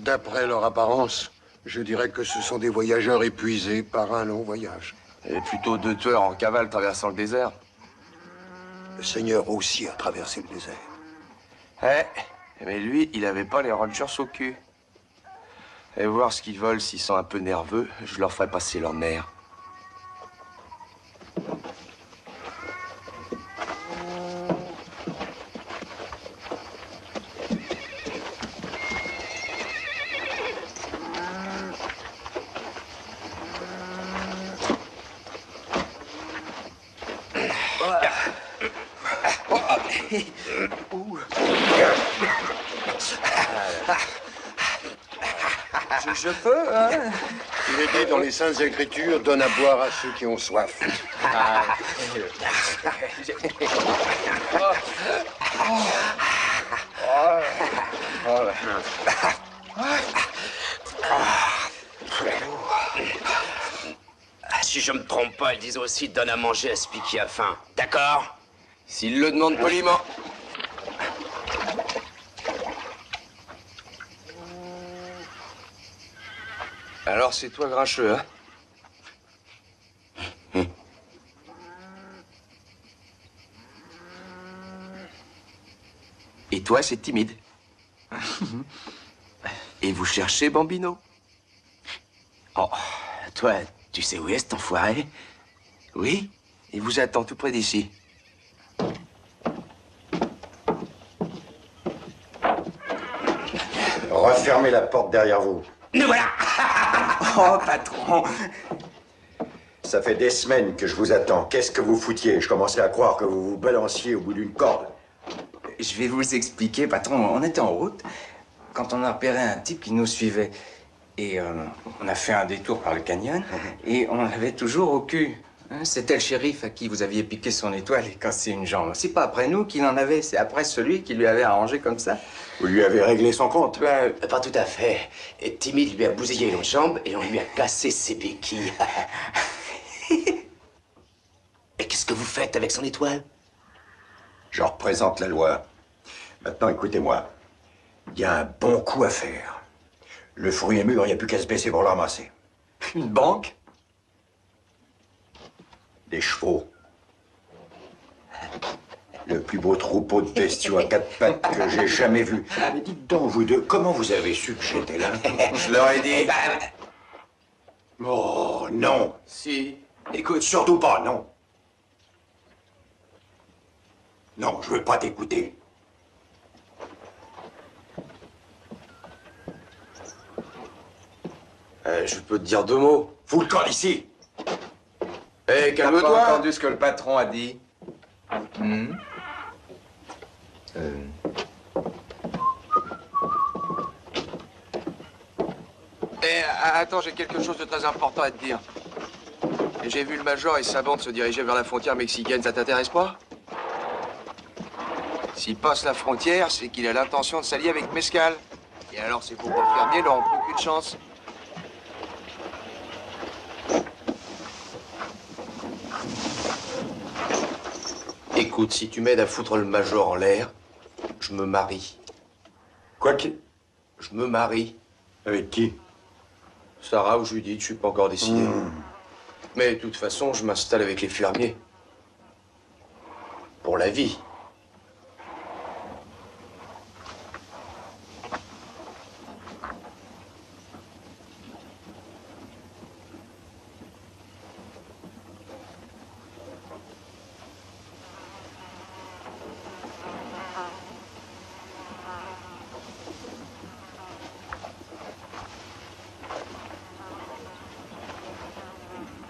D'après leur apparence, je dirais que ce sont des voyageurs épuisés par un long voyage. Et plutôt 2 tueurs en cavale traversant le désert. Le Seigneur aussi a traversé le désert. Mais lui, il avait pas les Rangers au cul. Et voir ce qu'ils veulent, s'ils sont un peu nerveux, je leur ferai passer leur nerfs. Je peux, hein? Il est dit dans les Saintes Écritures, donne à boire à ceux qui ont soif. Si je me trompe pas, ils disent aussi donne à manger à celui qui a faim. D'accord? S'il le demande poliment. Alors c'est toi Grincheux, hein? Et toi, c'est timide. Et vous cherchez Bambino? Oh, toi, tu sais où est cet enfoiré? Oui, il vous attend tout près d'ici. Refermez la porte derrière vous. Nous voilà! Oh, patron! Ça fait des semaines que je vous attends. Qu'est-ce que vous foutiez? Je commençais à croire que vous vous balanciez au bout d'une corde. Je vais vous expliquer, patron. On était en route quand on a repéré un type qui nous suivait. Et on a fait un détour par le canyon et on l'avait toujours au cul. Hein, c'était le shérif à qui vous aviez piqué son étoile et cassé une jambe. C'est pas après nous qu'il en avait, c'est après celui qui lui avait arrangé comme ça. Vous lui avez réglé son compte? Pas tout à fait. Et Timmy lui a bousillé une jambe et on lui a cassé ses béquilles. Et qu'est-ce que vous faites avec son étoile? Je représente la loi. Maintenant, écoutez-moi. Il y a un bon coup à faire. Le fruit est mûr, il n'y a plus qu'à se baisser pour le ramasser. Une banque? Des chevaux. Le plus beau troupeau de bestiaux à 4 pattes que j'ai jamais vu. Mais dites donc, vous deux, comment vous avez su que j'étais là? Je leur ai dit. Oh, non. Si. Écoute, surtout pas, non. Non, je veux pas t'écouter. Je peux te dire 2 mots. Fous le camp ici. Hé, T'as pas calme-toi. entendu ce que le patron a dit? Attends, j'ai quelque chose de très important à te dire. J'ai vu le major et sa bande se diriger vers la frontière mexicaine. Ça t'intéresse pas? S'il passe la frontière, c'est qu'il a l'intention de s'allier avec Mescal. Et alors, ces pauvres fermiers n'auront plus aucune chance. Écoute, si tu m'aides à foutre le major en l'air, je me marie. Quoi que... Je me marie. Avec qui? Sarah ou Judith, je suis pas encore décidé. Mais de toute façon, je m'installe avec les fermiers. Pour la vie.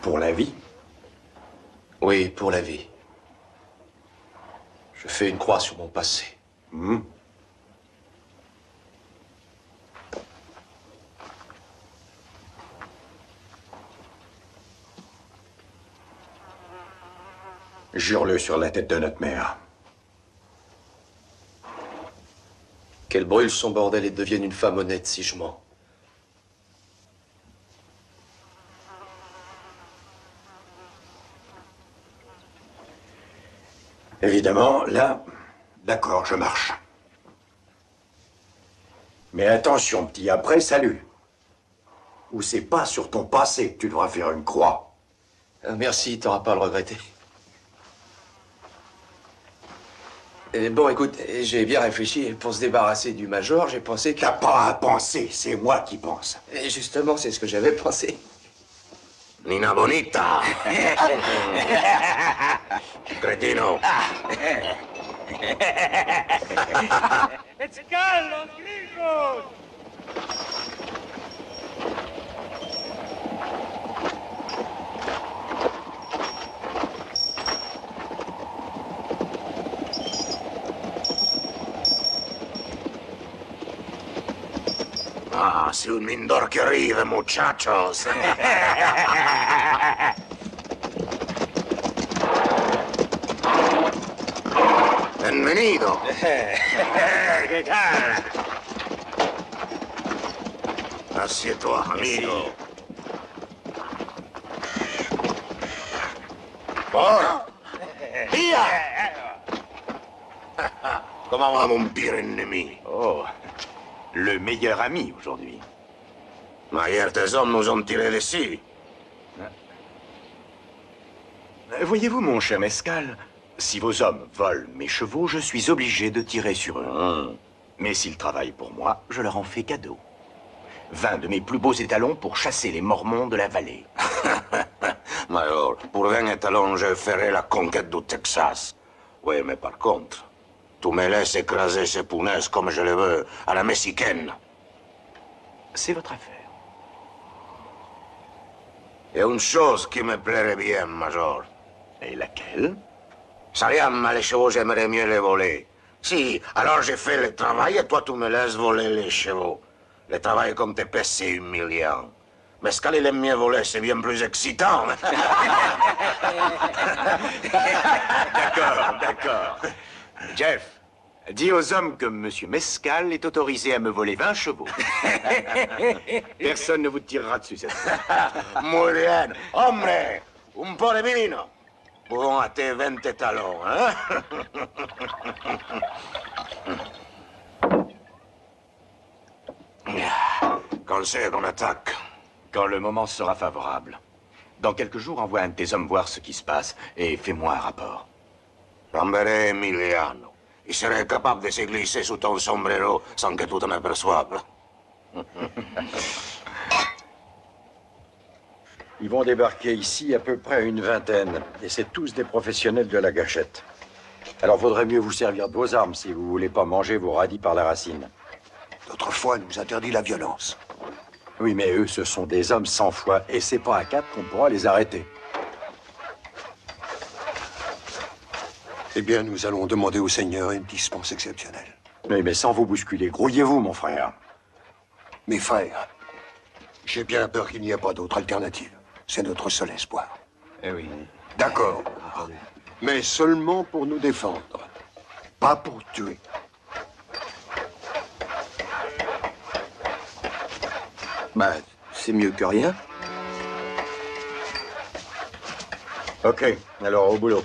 Pour la vie? Oui, pour la vie. Je fais une croix sur mon passé. Jure-le sur la tête de notre mère. Qu'elle brûle son bordel et devienne une femme honnête si je mens. Évidemment, là, d'accord, je marche. Mais attention, petit, après, salut. Ou c'est pas sur ton passé que tu devras faire une croix. Merci, t'auras pas à le regretter. Bon, écoute, j'ai bien réfléchi. Pour se débarrasser du major, j'ai pensé que... T'as pas à penser, c'est moi qui pense. Et justement, c'est ce que j'avais pensé. Nina Bonita. Cretino. ¡Mexicanos, los gringos! Ah, c'est un Mindor que ride, muchachos. Bienvenido. ¿Qué tal? Assieds-toi, amigo. Bon. Via! Comment va mon pire ennemi? Oh, le meilleur ami aujourd'hui. Hier, tes hommes nous ont tirés d'ici. Voyez-vous, mon cher Mescal, si vos hommes volent mes chevaux, je suis obligé de tirer sur eux. Mais s'ils travaillent pour moi, je leur en fais cadeau. 20 de mes plus beaux étalons pour chasser les mormons de la vallée. Major, pour 20 étalons, je ferai la conquête du Texas. Oui, mais par contre, tu me laisses écraser ces punaises comme je le veux, à la mexicaine. C'est votre affaire. Il y a une chose qui me plairait bien, Major. Et laquelle? Sariam, les chevaux, j'aimerais mieux les voler. Si, alors j'ai fait le travail et toi tu me laisses voler les chevaux. Le travail comme tes pèses, c'est humiliant. Mescal, il aime mieux voler, c'est bien plus excitant. D'accord, d'accord. Jeff, dis aux hommes que Monsieur Mescal est autorisé à me voler 20 chevaux. Personne ne vous tirera dessus cette fois. Muy bien. Hombre, un po de vino. Pouvons hâter 20 étalons, hein? Quand c'est qu'on attaque? Quand le moment sera favorable. Dans quelques jours, envoie un de tes hommes voir ce qui se passe et fais-moi un rapport. J'enverrai Emiliano. Il serait capable de se glisser sous ton sombrero sans que tu t'en aperçoives. Ils vont débarquer ici à peu près une vingtaine. Et c'est tous des professionnels de la gâchette. Alors vaudrait mieux vous servir de vos armes si vous voulez pas manger vos radis par la racine. Notre foi nous interdit la violence. Oui, mais eux, ce sont des hommes sans foi. Et c'est pas à 4 qu'on pourra les arrêter. Eh bien, nous allons demander au Seigneur une dispense exceptionnelle. Oui, mais sans vous bousculer. Grouillez-vous, mon frère. Mes frères, j'ai bien peur qu'il n'y ait pas d'autre alternative. C'est notre seul espoir. Eh oui. D'accord. Mais seulement pour nous défendre. Pas pour tuer. Bah, c'est mieux que rien. Ok, alors au boulot.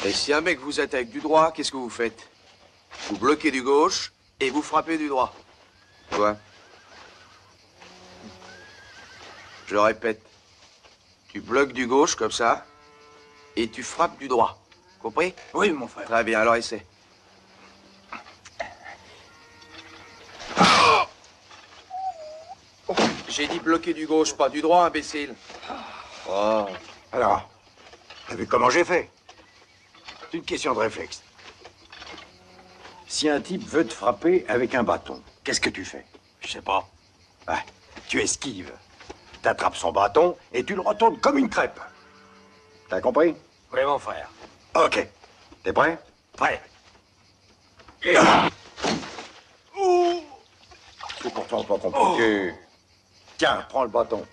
Et si un mec vous attaque du droit, qu'est-ce que vous faites? Vous bloquez du gauche et vous frappez du droit. Quoi? Je le répète. Tu bloques du gauche comme ça et tu frappes du droit. Compris? Oui, mon frère. Très bien, alors essaie. J'ai dit bloquer du gauche, pas du droit, imbécile. Oh. Alors, t'as vu comment j'ai fait? C'est une question de réflexe. Si un type veut te frapper avec un bâton, qu'est-ce que tu fais? Je sais pas. Ouais, tu esquives. T'attrapes son bâton et tu le retournes comme une crêpe. T'as compris? Oui, mon frère. Ok. T'es prêt? Prêt. C'est pourtant pas compliqué. Tiens, prends le bâton.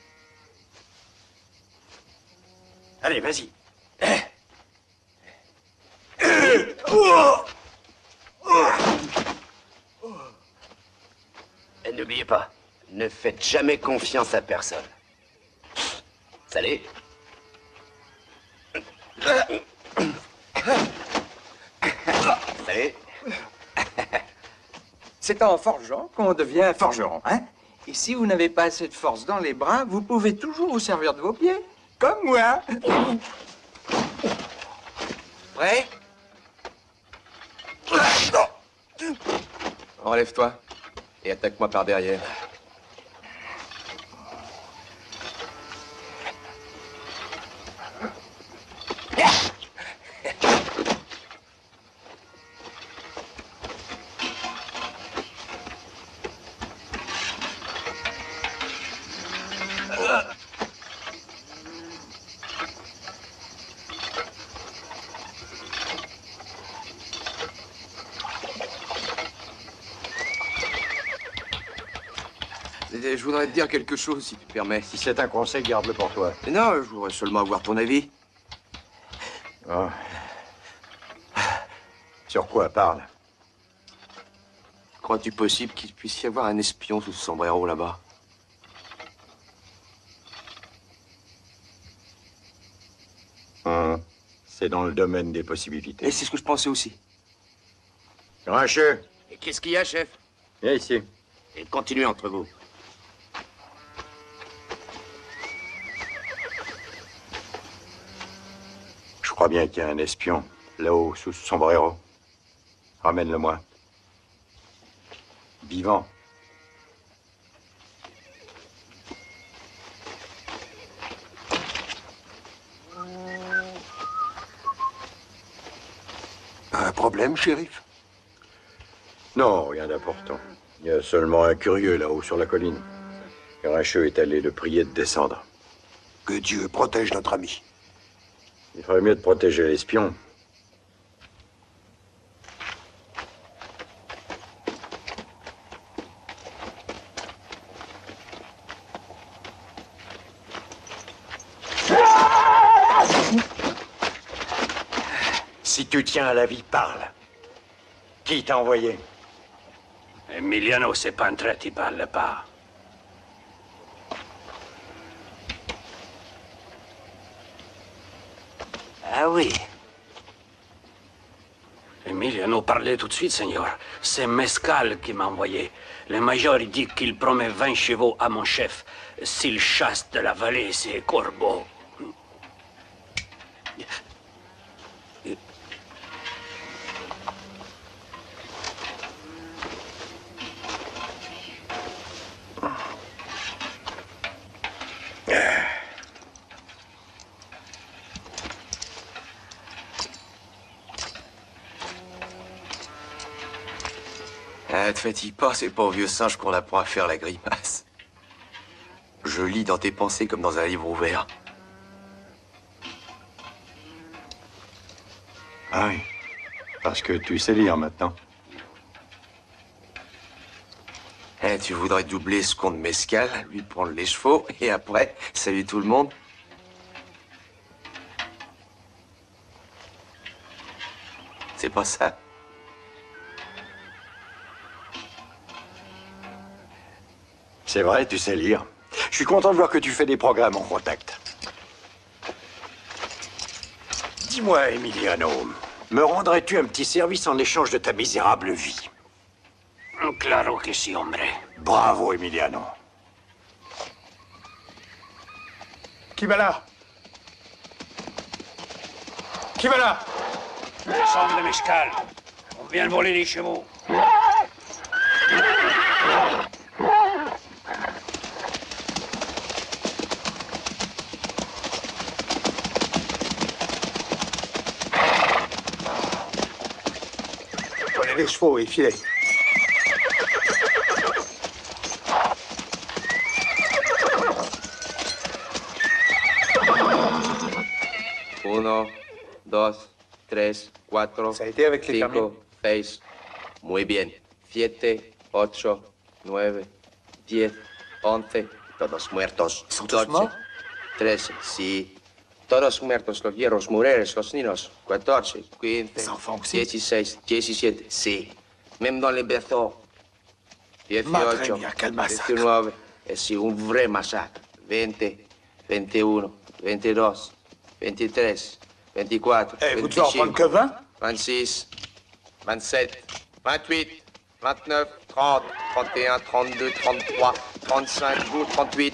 Allez, vas-y. Et n'oubliez pas, ne faites jamais confiance à personne. Salut. Salut. C'est en forgeant qu'on devient forgeron, hein? Et si vous n'avez pas assez de force dans les bras, vous pouvez toujours vous servir de vos pieds, comme moi. Prêt? Enlève-toi et attaque-moi par derrière. Je voudrais te dire quelque chose, si tu permets. Si c'est un conseil, garde-le pour toi. Mais non, je voudrais seulement avoir ton avis. Oh. Sur quoi parle? Crois-tu possible qu'il puisse y avoir un espion sous ce sombrero là-bas? C'est dans le domaine des possibilités. Et c'est ce que je pensais aussi. Grincheux. Et qu'est-ce qu'il y a, chef? Viens ici. Et continuez entre vous. Je crois bien qu'il y a un espion, là-haut, sous ce sombrero. Ramène-le-moi. Vivant. Un problème, shérif? Non, rien d'important. Il y a seulement un curieux là-haut sur la colline. Grincheux est allé le prier de descendre. Que Dieu protège notre ami. Il ferait mieux de protéger l'espion. Si tu tiens à la vie, parle. Qui t'a envoyé? Emiliano Sepantretti parle pas. Ah oui. Emiliano parlait tout de suite, Seigneur. C'est Mescal qui m'a envoyé. Le major il dit qu'il promet 20 chevaux à mon chef s'il chasse de la vallée ses corbeaux. Te fatigue pas, c'est pas au vieux singe qu'on apprend à faire la grimace. Je lis dans tes pensées comme dans un livre ouvert. Ah oui. Parce que tu sais lire maintenant. Tu voudrais doubler ce compte Mescal, lui prendre les chevaux, et après, saluer tout le monde? C'est pas ça. C'est vrai, tu sais lire. Je suis content de voir que tu fais des programmes en contact. Dis-moi, Emiliano, me rendrais-tu un petit service en échange de ta misérable vie? Claro que si, hombre. Bravo, Emiliano. Qui va là? Qui va là? Ensemble de Mescal. On vient de voler les chevaux. Prenez les chevaux et filez. Uno, dos, tres, cuatro, Ça a été avec les fermiers. cinco, seis. Muy bien. 7, 8, 9, 10, 11. Todos muertos. Ils sont tous morts? 13, sí. Todos muertos, los hierros, mujeres, los niños. 14, 15, Les enfants aussi? 16, 17, sí. Même dans les berceaux. 18, Madre mia, quel massacre. 19, et c'est un vrai massacre. 20, 21, 22, 23, 24, Eh, vous devez en 25, prendre que 20? 26, 27, 28, 29, 30, 31, 32, 33, 35, 38.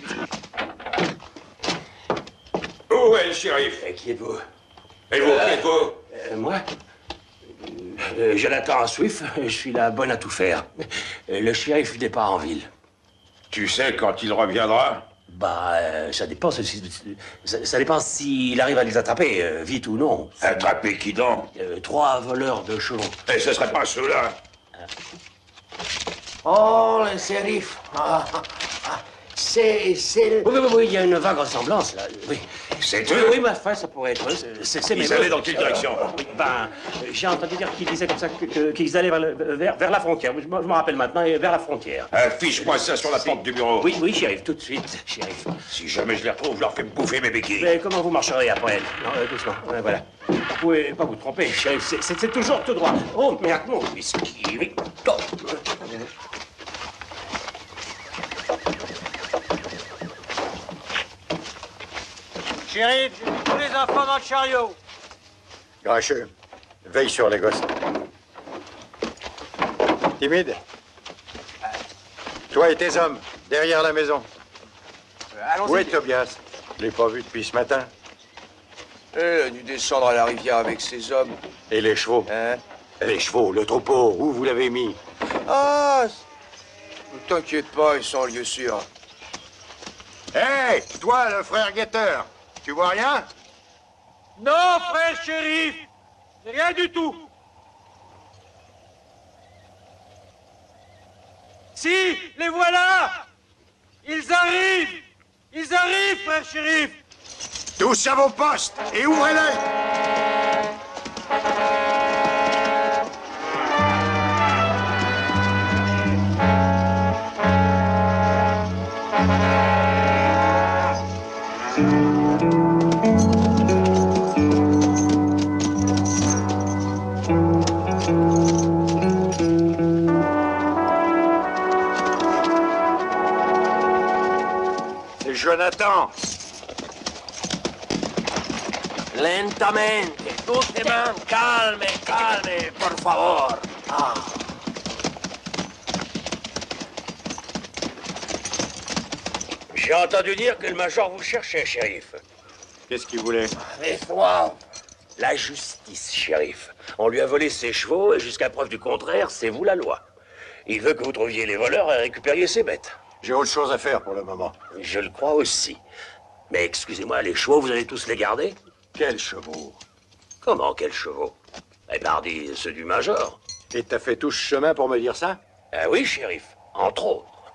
Où est le shérif? Qui êtes-vous? Et vous, qui êtes-vous? Moi Jonathan Swift, je suis la bonne à tout faire. Le shérif n'est pas en ville. Tu sais quand il reviendra? Bah, ça dépend. Ça dépend s'il arrive à les attraper, vite ou non. Attraper qui donc? 3 voleurs de chevaux. Et ce serait pas ceux-là? Oh, le shérif. C'est... Oui, il y a une vague ressemblance, là. Oui. C'est Oui, eux? oui, ma foi, ça pourrait être eux. C'est Ils allaient dans quelle direction? Oui, ben, j'ai entendu dire qu'ils disaient comme ça qu'ils allaient vers la frontière. Je me rappelle maintenant, vers la frontière. Affiche-moi ça sur la porte du bureau. Oui, shérif, tout de suite, shérif. Si jamais je les retrouve, je leur fais bouffer mes béquilles. Mais comment vous marcherez après elle? Non, doucement, voilà. Vous pouvez pas vous tromper, shérif, c'est toujours tout droit. Oh, merde, mon whisky, oui. Oh. Shérif, j'ai mis tous les enfants dans le chariot. Grincheux, veille sur les gosses. Timide. Toi et tes hommes, derrière la maison. Où est Tobias? Je l'ai pas vu depuis ce matin. Il a dû descendre à la rivière avec ses hommes. Et les chevaux? Hein? Les chevaux, le troupeau, où vous l'avez mis? Ah! Ne t'inquiète pas, ils sont en lieu sûr. Hé, toi, le frère guetteur, tu vois rien? Non, frère shérif, rien du tout. Si, les voilà. Ils arrivent, frère shérif. Tous à vos postes et ouvrez l'œil! C'est Jonathan. Lentamente, doucement, calme, por favor. Ah. J'ai entendu dire que le major vous cherchait, shérif. Qu'est-ce qu'il voulait? Mais toi, la justice, shérif. On lui a volé ses chevaux et jusqu'à preuve du contraire, c'est vous la loi. Il veut que vous trouviez les voleurs et récupériez ses bêtes. J'ai autre chose à faire pour le moment. Je le crois aussi. Mais excusez-moi, les chevaux, vous allez tous les garder? Quels chevaux? Comment, quels chevaux? Eh, pardi, ceux du major. Et t'as fait tout ce chemin pour me dire ça? Ah oui, shérif, entre autres.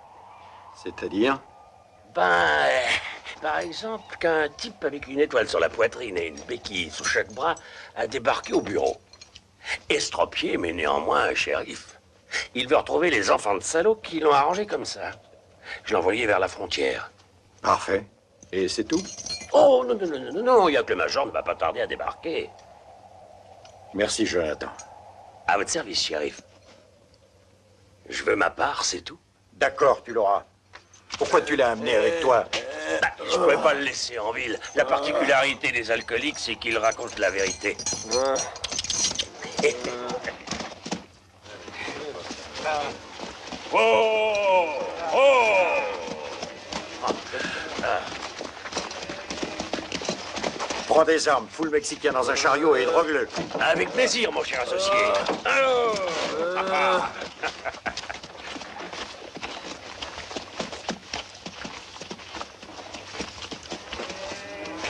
C'est-à-dire? Par exemple, qu'un type avec une étoile sur la poitrine et une béquille sous chaque bras a débarqué au bureau. Estropié, mais néanmoins un shérif. Il veut retrouver les enfants de salauds qui l'ont arrangé comme ça. Je l'ai envoyé vers la frontière. Parfait. Et c'est tout? Oh, non, il y a que le major ne va pas tarder à débarquer. Merci, Jonathan. À votre service, shérif. Je veux ma part, c'est tout. D'accord, tu l'auras. Pourquoi tu l'as amené avec toi? Je ne pouvais pas le laisser en ville. La particularité des alcooliques, c'est qu'ils racontent la vérité. Oh! Oh! Prends des armes, fous le Mexicain dans un chariot et drogue-le. Avec plaisir, mon cher associé. Alors...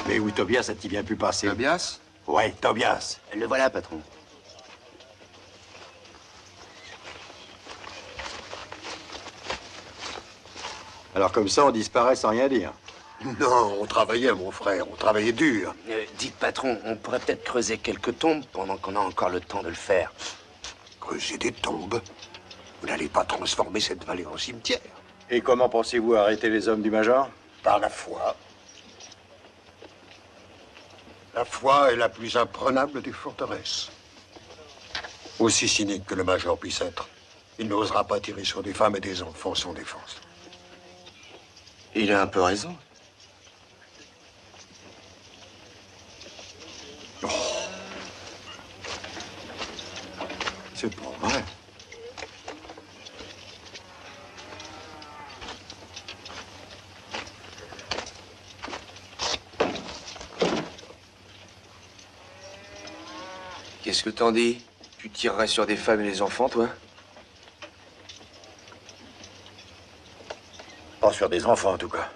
Mais où Tobias a-t-il bien pu passer? Tobias? Ouais, Tobias. Le voilà, patron. Alors comme ça, on disparaît sans rien dire. Non, on travaillait, mon frère, on travaillait dur. Dites, patron, on pourrait peut-être creuser quelques tombes pendant qu'on a encore le temps de le faire. Creuser des tombes? Vous n'allez pas transformer cette vallée en cimetière. Et comment pensez-vous arrêter les hommes du Major? Par la foi. La foi est la plus imprenable des forteresses. Aussi cynique que le Major puisse être, il n'osera pas tirer sur des femmes et des enfants sans défense. Il a un peu raison. Qu'est-ce que t'en dis? Tu tirerais sur des femmes et les enfants, toi? Pas sur des enfants, en tout cas.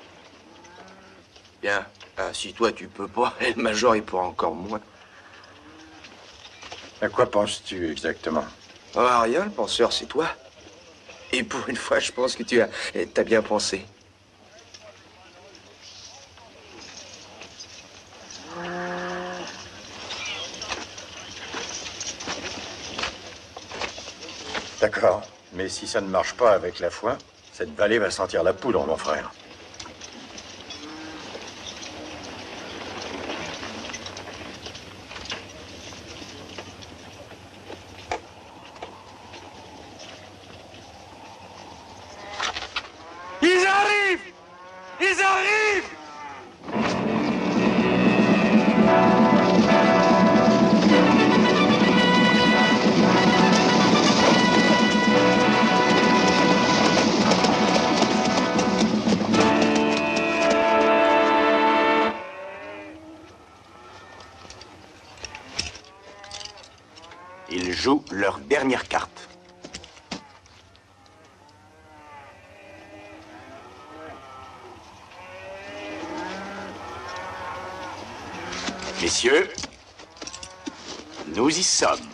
Bien. Ah, si toi, tu peux pas, et le major, il pourra encore moins. À quoi penses-tu exactement? Ah, rien, le penseur, c'est toi. Et pour une fois, je pense que t'as bien pensé. D'accord. Mais si ça ne marche pas avec la foi, cette vallée va sentir la poudre, mon frère. Ils arrivent! Ils arrivent! Ils jouent leur dernière carte. Messieurs, nous y sommes.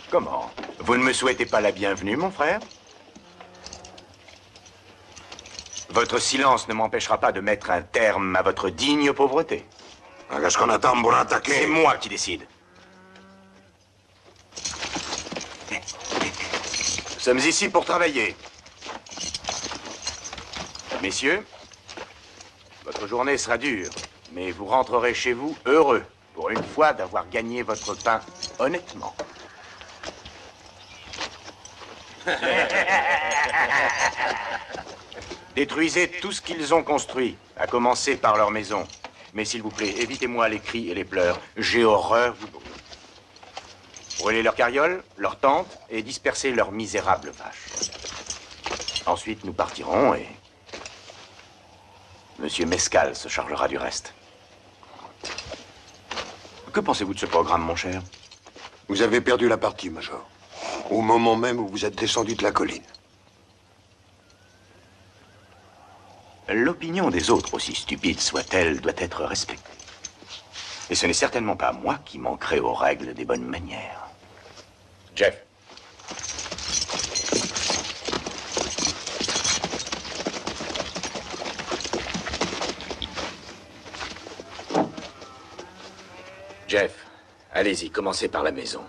Comment? Vous ne me souhaitez pas la bienvenue, mon frère? Votre silence ne m'empêchera pas de mettre un terme à votre digne pauvreté. Qu'est-ce qu'on attend pour attaquer? C'est moi qui décide. Nous sommes ici pour travailler. Messieurs, votre journée sera dure, mais vous rentrerez chez vous heureux, pour une fois, d'avoir gagné votre pain honnêtement. Détruisez tout ce qu'ils ont construit, à commencer par leur maison. Mais s'il vous plaît, évitez-moi les cris et les pleurs. J'ai horreur du bruit. Brûlez leurs carrioles, leurs tentes et dispersez leurs misérables vaches. Ensuite, nous partirons et Monsieur Mescal se chargera du reste. Que pensez-vous de ce programme, mon cher? Vous avez perdu la partie, Major. Au moment même où vous êtes descendu de la colline. L'opinion des autres, aussi stupide soit-elle, doit être respectée. Et ce n'est certainement pas moi qui manquerai aux règles des bonnes manières. Jeff. Jeff, allez-y, commencez par la maison.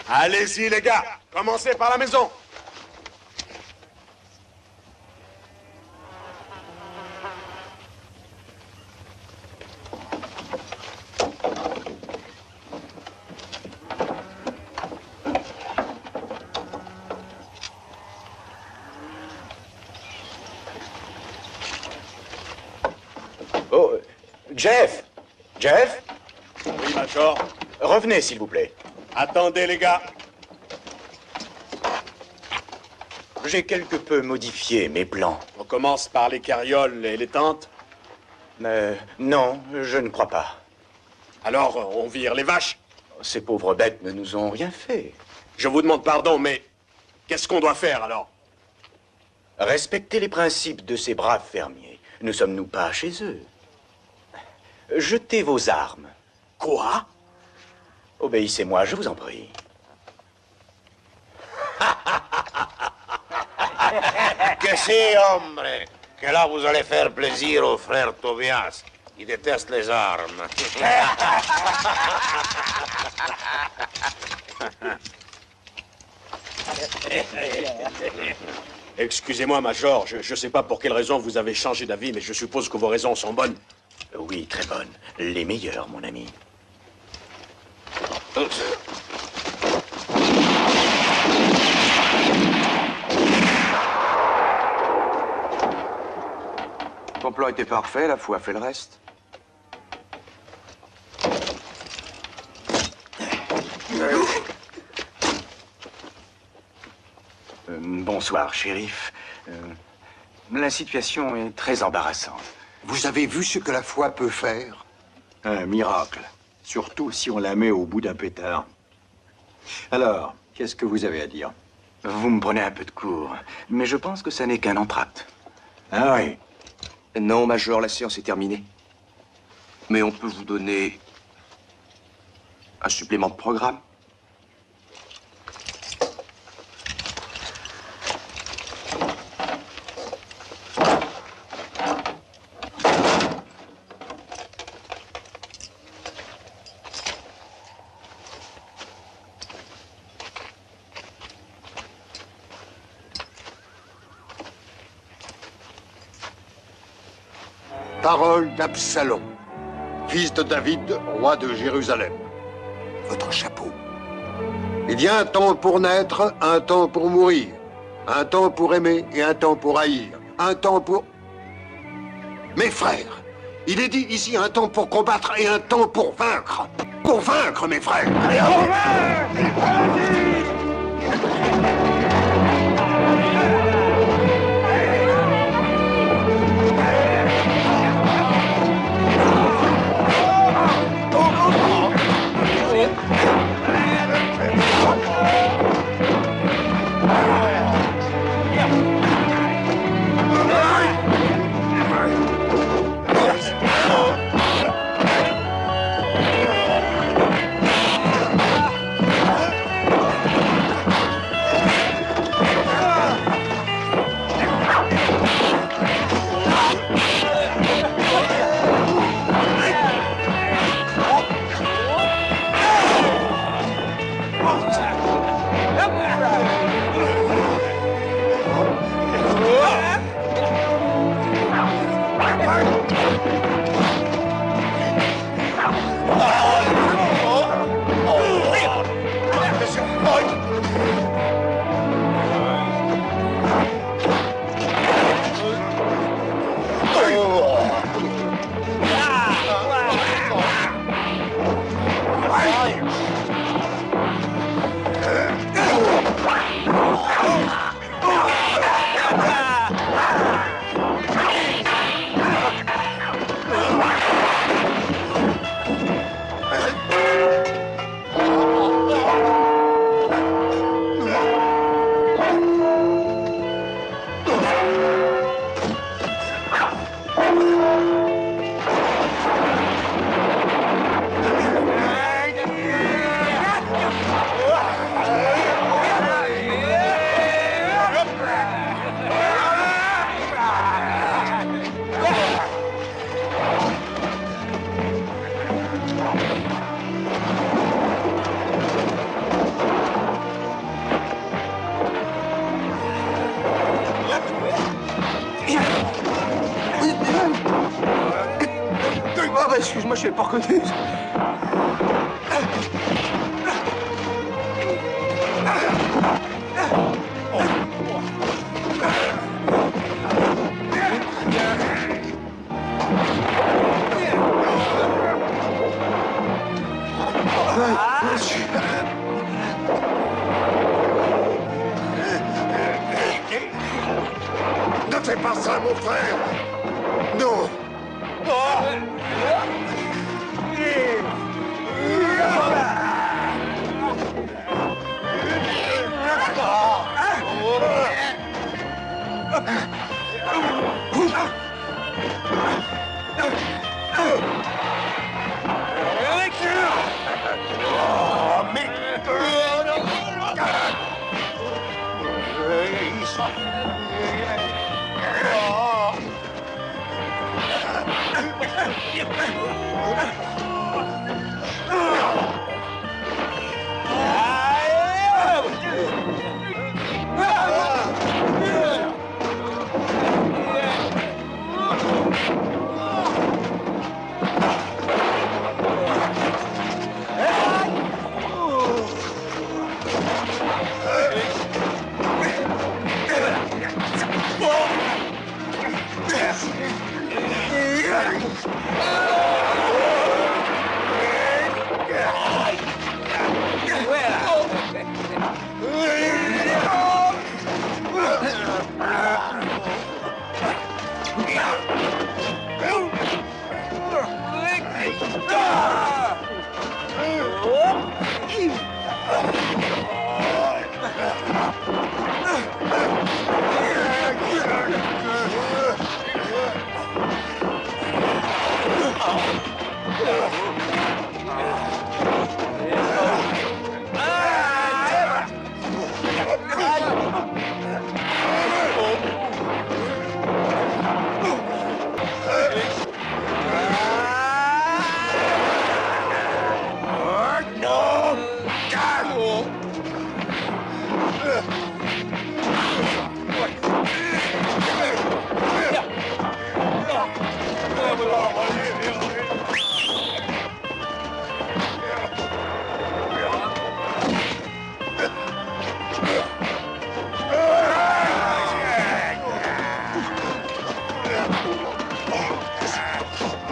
Allez-y, les gars, commencez par la maison. Oh, Jeff! Jeff? Oui, Major. Revenez, s'il vous plaît. Attendez, les gars. J'ai quelque peu modifié mes plans. On commence par les carrioles et les tentes. Non, je ne crois pas. Alors, on vire les vaches. Ces pauvres bêtes ne nous ont rien fait. Je vous demande pardon, mais qu'est-ce qu'on doit faire, alors? Respectez les principes de ces braves fermiers. Ne sommes-nous pas chez eux? Jetez vos armes. Quoi? Obéissez-moi, je vous en prie. Que si, hombre, que là vous allez faire plaisir au frère Tobias. Il déteste les armes. Excusez-moi, Major, je ne sais pas pour quelle raison vous avez changé d'avis, mais je suppose que vos raisons sont bonnes. Oui, très bonnes. Les meilleures, mon ami. Ton plan était parfait, la foi fait le reste. Bonsoir, shérif. La situation est très embarrassante. Vous avez vu ce que la foi peut faire? Un miracle. Surtout si on la met au bout d'un pétard. Alors, qu'est-ce que vous avez à dire? Vous me prenez un peu de court, mais je pense que ça n'est qu'un entracte. Ah oui? Non, Major, la séance est terminée. Mais on peut vous donner un supplément de programme. Parole d'Absalom, fils de David, roi de Jérusalem. Votre chapeau. Il y a un temps pour naître, un temps pour mourir, un temps pour aimer et un temps pour haïr, un temps pour... Mes frères, il est dit ici un temps pour combattre et un temps pour vaincre. Pour vaincre, mes frères. Allez, Excuse-moi, je l'ai pas reconnu. Ne fais pas ça, mon frère. Non.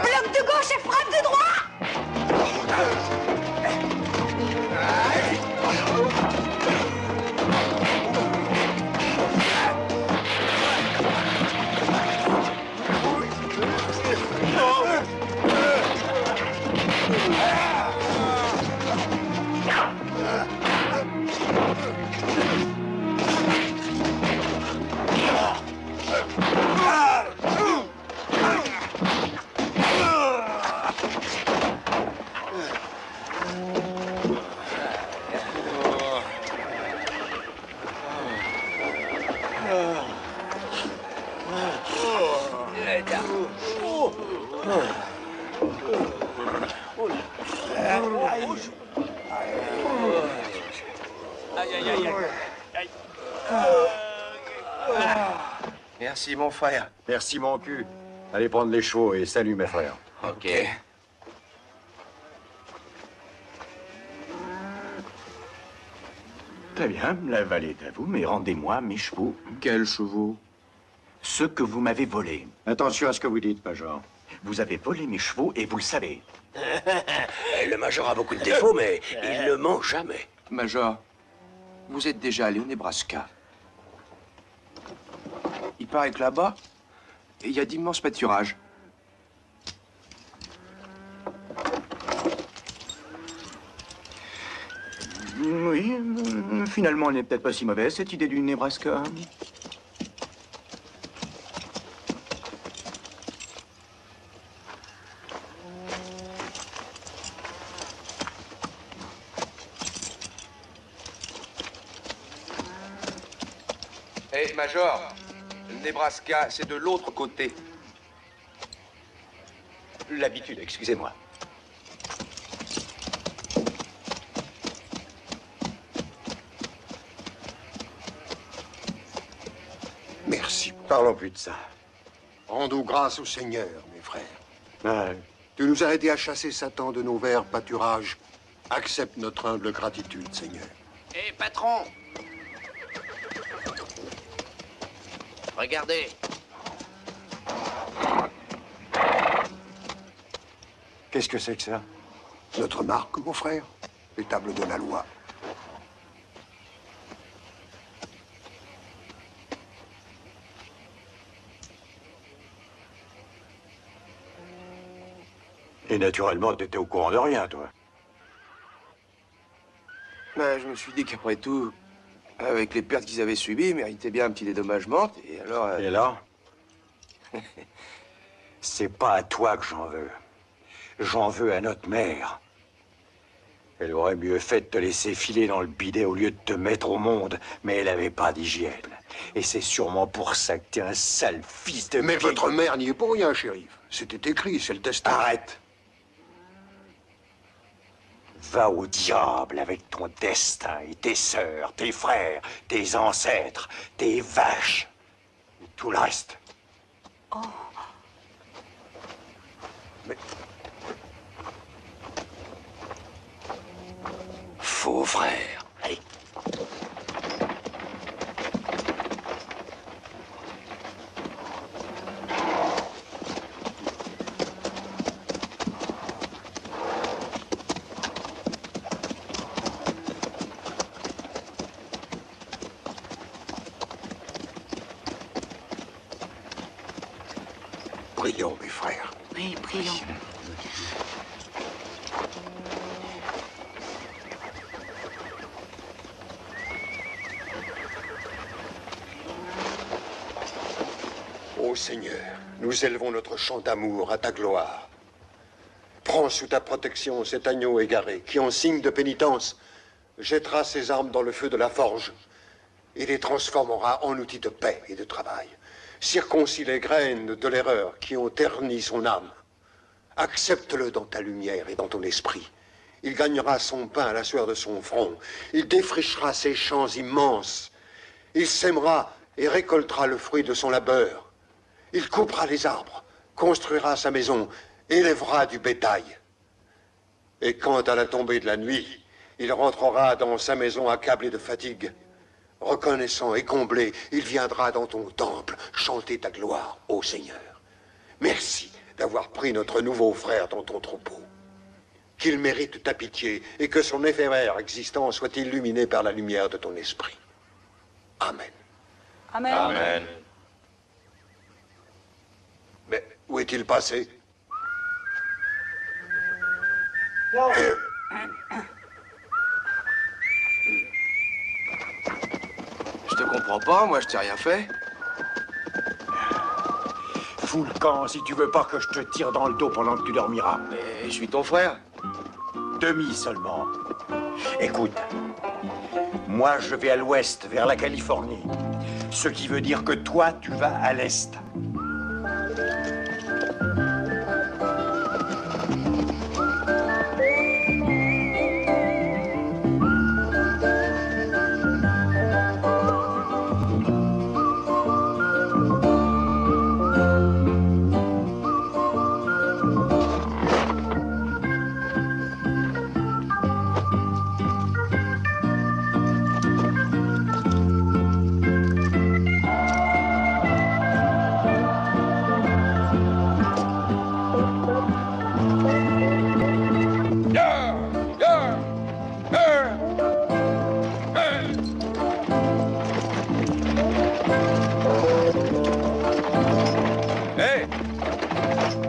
Bloc de gauche et frappe de droite! Merci, mon frère. Merci, mon cul. Allez prendre les chevaux et salut, mes frères. Ok. Très bien, la vallée est à vous, mais rendez-moi mes chevaux. Quels chevaux? Ceux que vous m'avez volés. Attention à ce que vous dites, Major. Vous avez volé mes chevaux et vous le savez. Le Major a beaucoup de défauts, mais il ne ment jamais. Major, vous êtes déjà allé au Nebraska. Il paraît que là-bas, il y a d'immenses pâturages. Oui, finalement, elle n'est peut-être pas si mauvaise, cette idée du Nebraska. Hé, Major, le Nebraska, c'est de l'autre côté. L'habitude, excusez-moi. Merci. Parlons plus de ça. Rendons grâce au Seigneur, mes frères. Ah, Tu nous as aidés à chasser Satan de nos verts pâturages. Accepte notre humble gratitude, Seigneur. Hé, patron! Regardez. qu'est-ce que c'est que ça? Notre marque, mon frère. Les tables de la loi. Et naturellement, t'étais au courant de rien, toi. Ben, je me suis dit qu'après tout, avec les pertes qu'ils avaient subies, ils méritaient bien un petit dédommagement. Et alors... Et là? C'est pas à toi que j'en veux. J'en veux à notre mère. Elle aurait mieux fait de te laisser filer dans le bidet au lieu de te mettre au monde, mais elle avait pas d'hygiène. Et c'est sûrement pour ça que t'es un sale fils de... Mais votre mère n'y est pour rien, shérif. C'était écrit, c'est le destin. Arrête! Va au diable avec ton destin et tes sœurs, tes frères, tes ancêtres, tes vaches. Et tout le reste. Oh. Mais... Faux frère. Allez. Prions, mes frères. Oui, prions. Ô Seigneur, nous élevons notre chant d'amour à ta gloire. Prends sous ta protection cet agneau égaré qui, en signe de pénitence, jettera ses armes dans le feu de la forge et les transformera en outils de paix et de travail. Circoncis les graines de l'erreur qui ont terni son âme. Accepte-le dans ta lumière et dans ton esprit. Il gagnera son pain à la sueur de son front. Il défrichera ses champs immenses. Il sèmera et récoltera le fruit de son labeur. Il coupera les arbres, construira sa maison, élèvera du bétail. Et quand à la tombée de la nuit, il rentrera dans sa maison accablé de fatigue, reconnaissant et comblé, il viendra dans ton temple chanter ta gloire, ô Seigneur. Merci d'avoir pris notre nouveau frère dans ton troupeau. Qu'il mérite ta pitié et que son éphémère existence soit illuminée par la lumière de ton esprit. Amen. Amen. Amen. Mais où est-il passé? Je te comprends pas, moi je t'ai rien fait. Fous le camp si tu veux pas que je te tire dans le dos pendant que tu dormiras. Mais je suis ton frère. Demi seulement. Écoute, moi je vais à l'ouest, vers la Californie. Ce qui veut dire que toi, tu vas à l'est.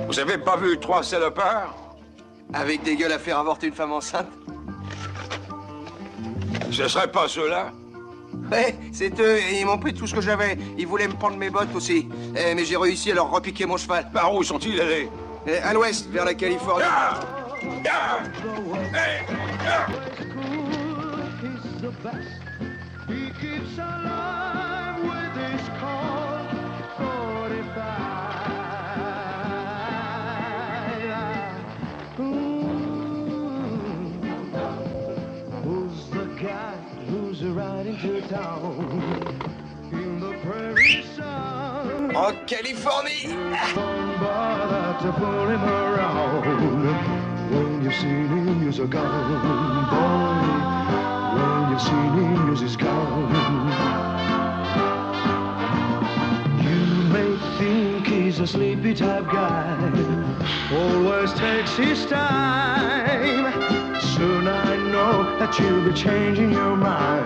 Vous avez pas vu 3 salopards? Avec des gueules à faire avorter une femme enceinte? Ce serait pas ceux-là? Ouais, c'est eux, et ils m'ont pris tout ce que j'avais. Ils voulaient me prendre mes bottes aussi. Mais j'ai réussi à leur repiquer mon cheval. Par où sont-ils allés? À l'ouest, vers la Californie. He keeps alive with his Colt 45. Who's the guy who's riding to town in the prairie sun? En Californie! Don't bother to pull him around. When you've seen him use a gun, boy. When you've seen him use his gun, you may think he's a sleepy type guy, always takes his time. Soon I know that you'll be changing your mind.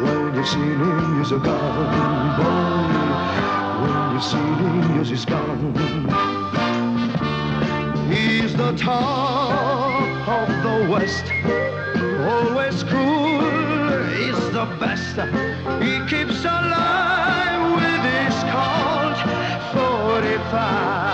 When you've seen him use a gun, boy. When you've seen him use his gun. He's the talk of the West, always cool, he's the best. He keeps alive with his Colt 45.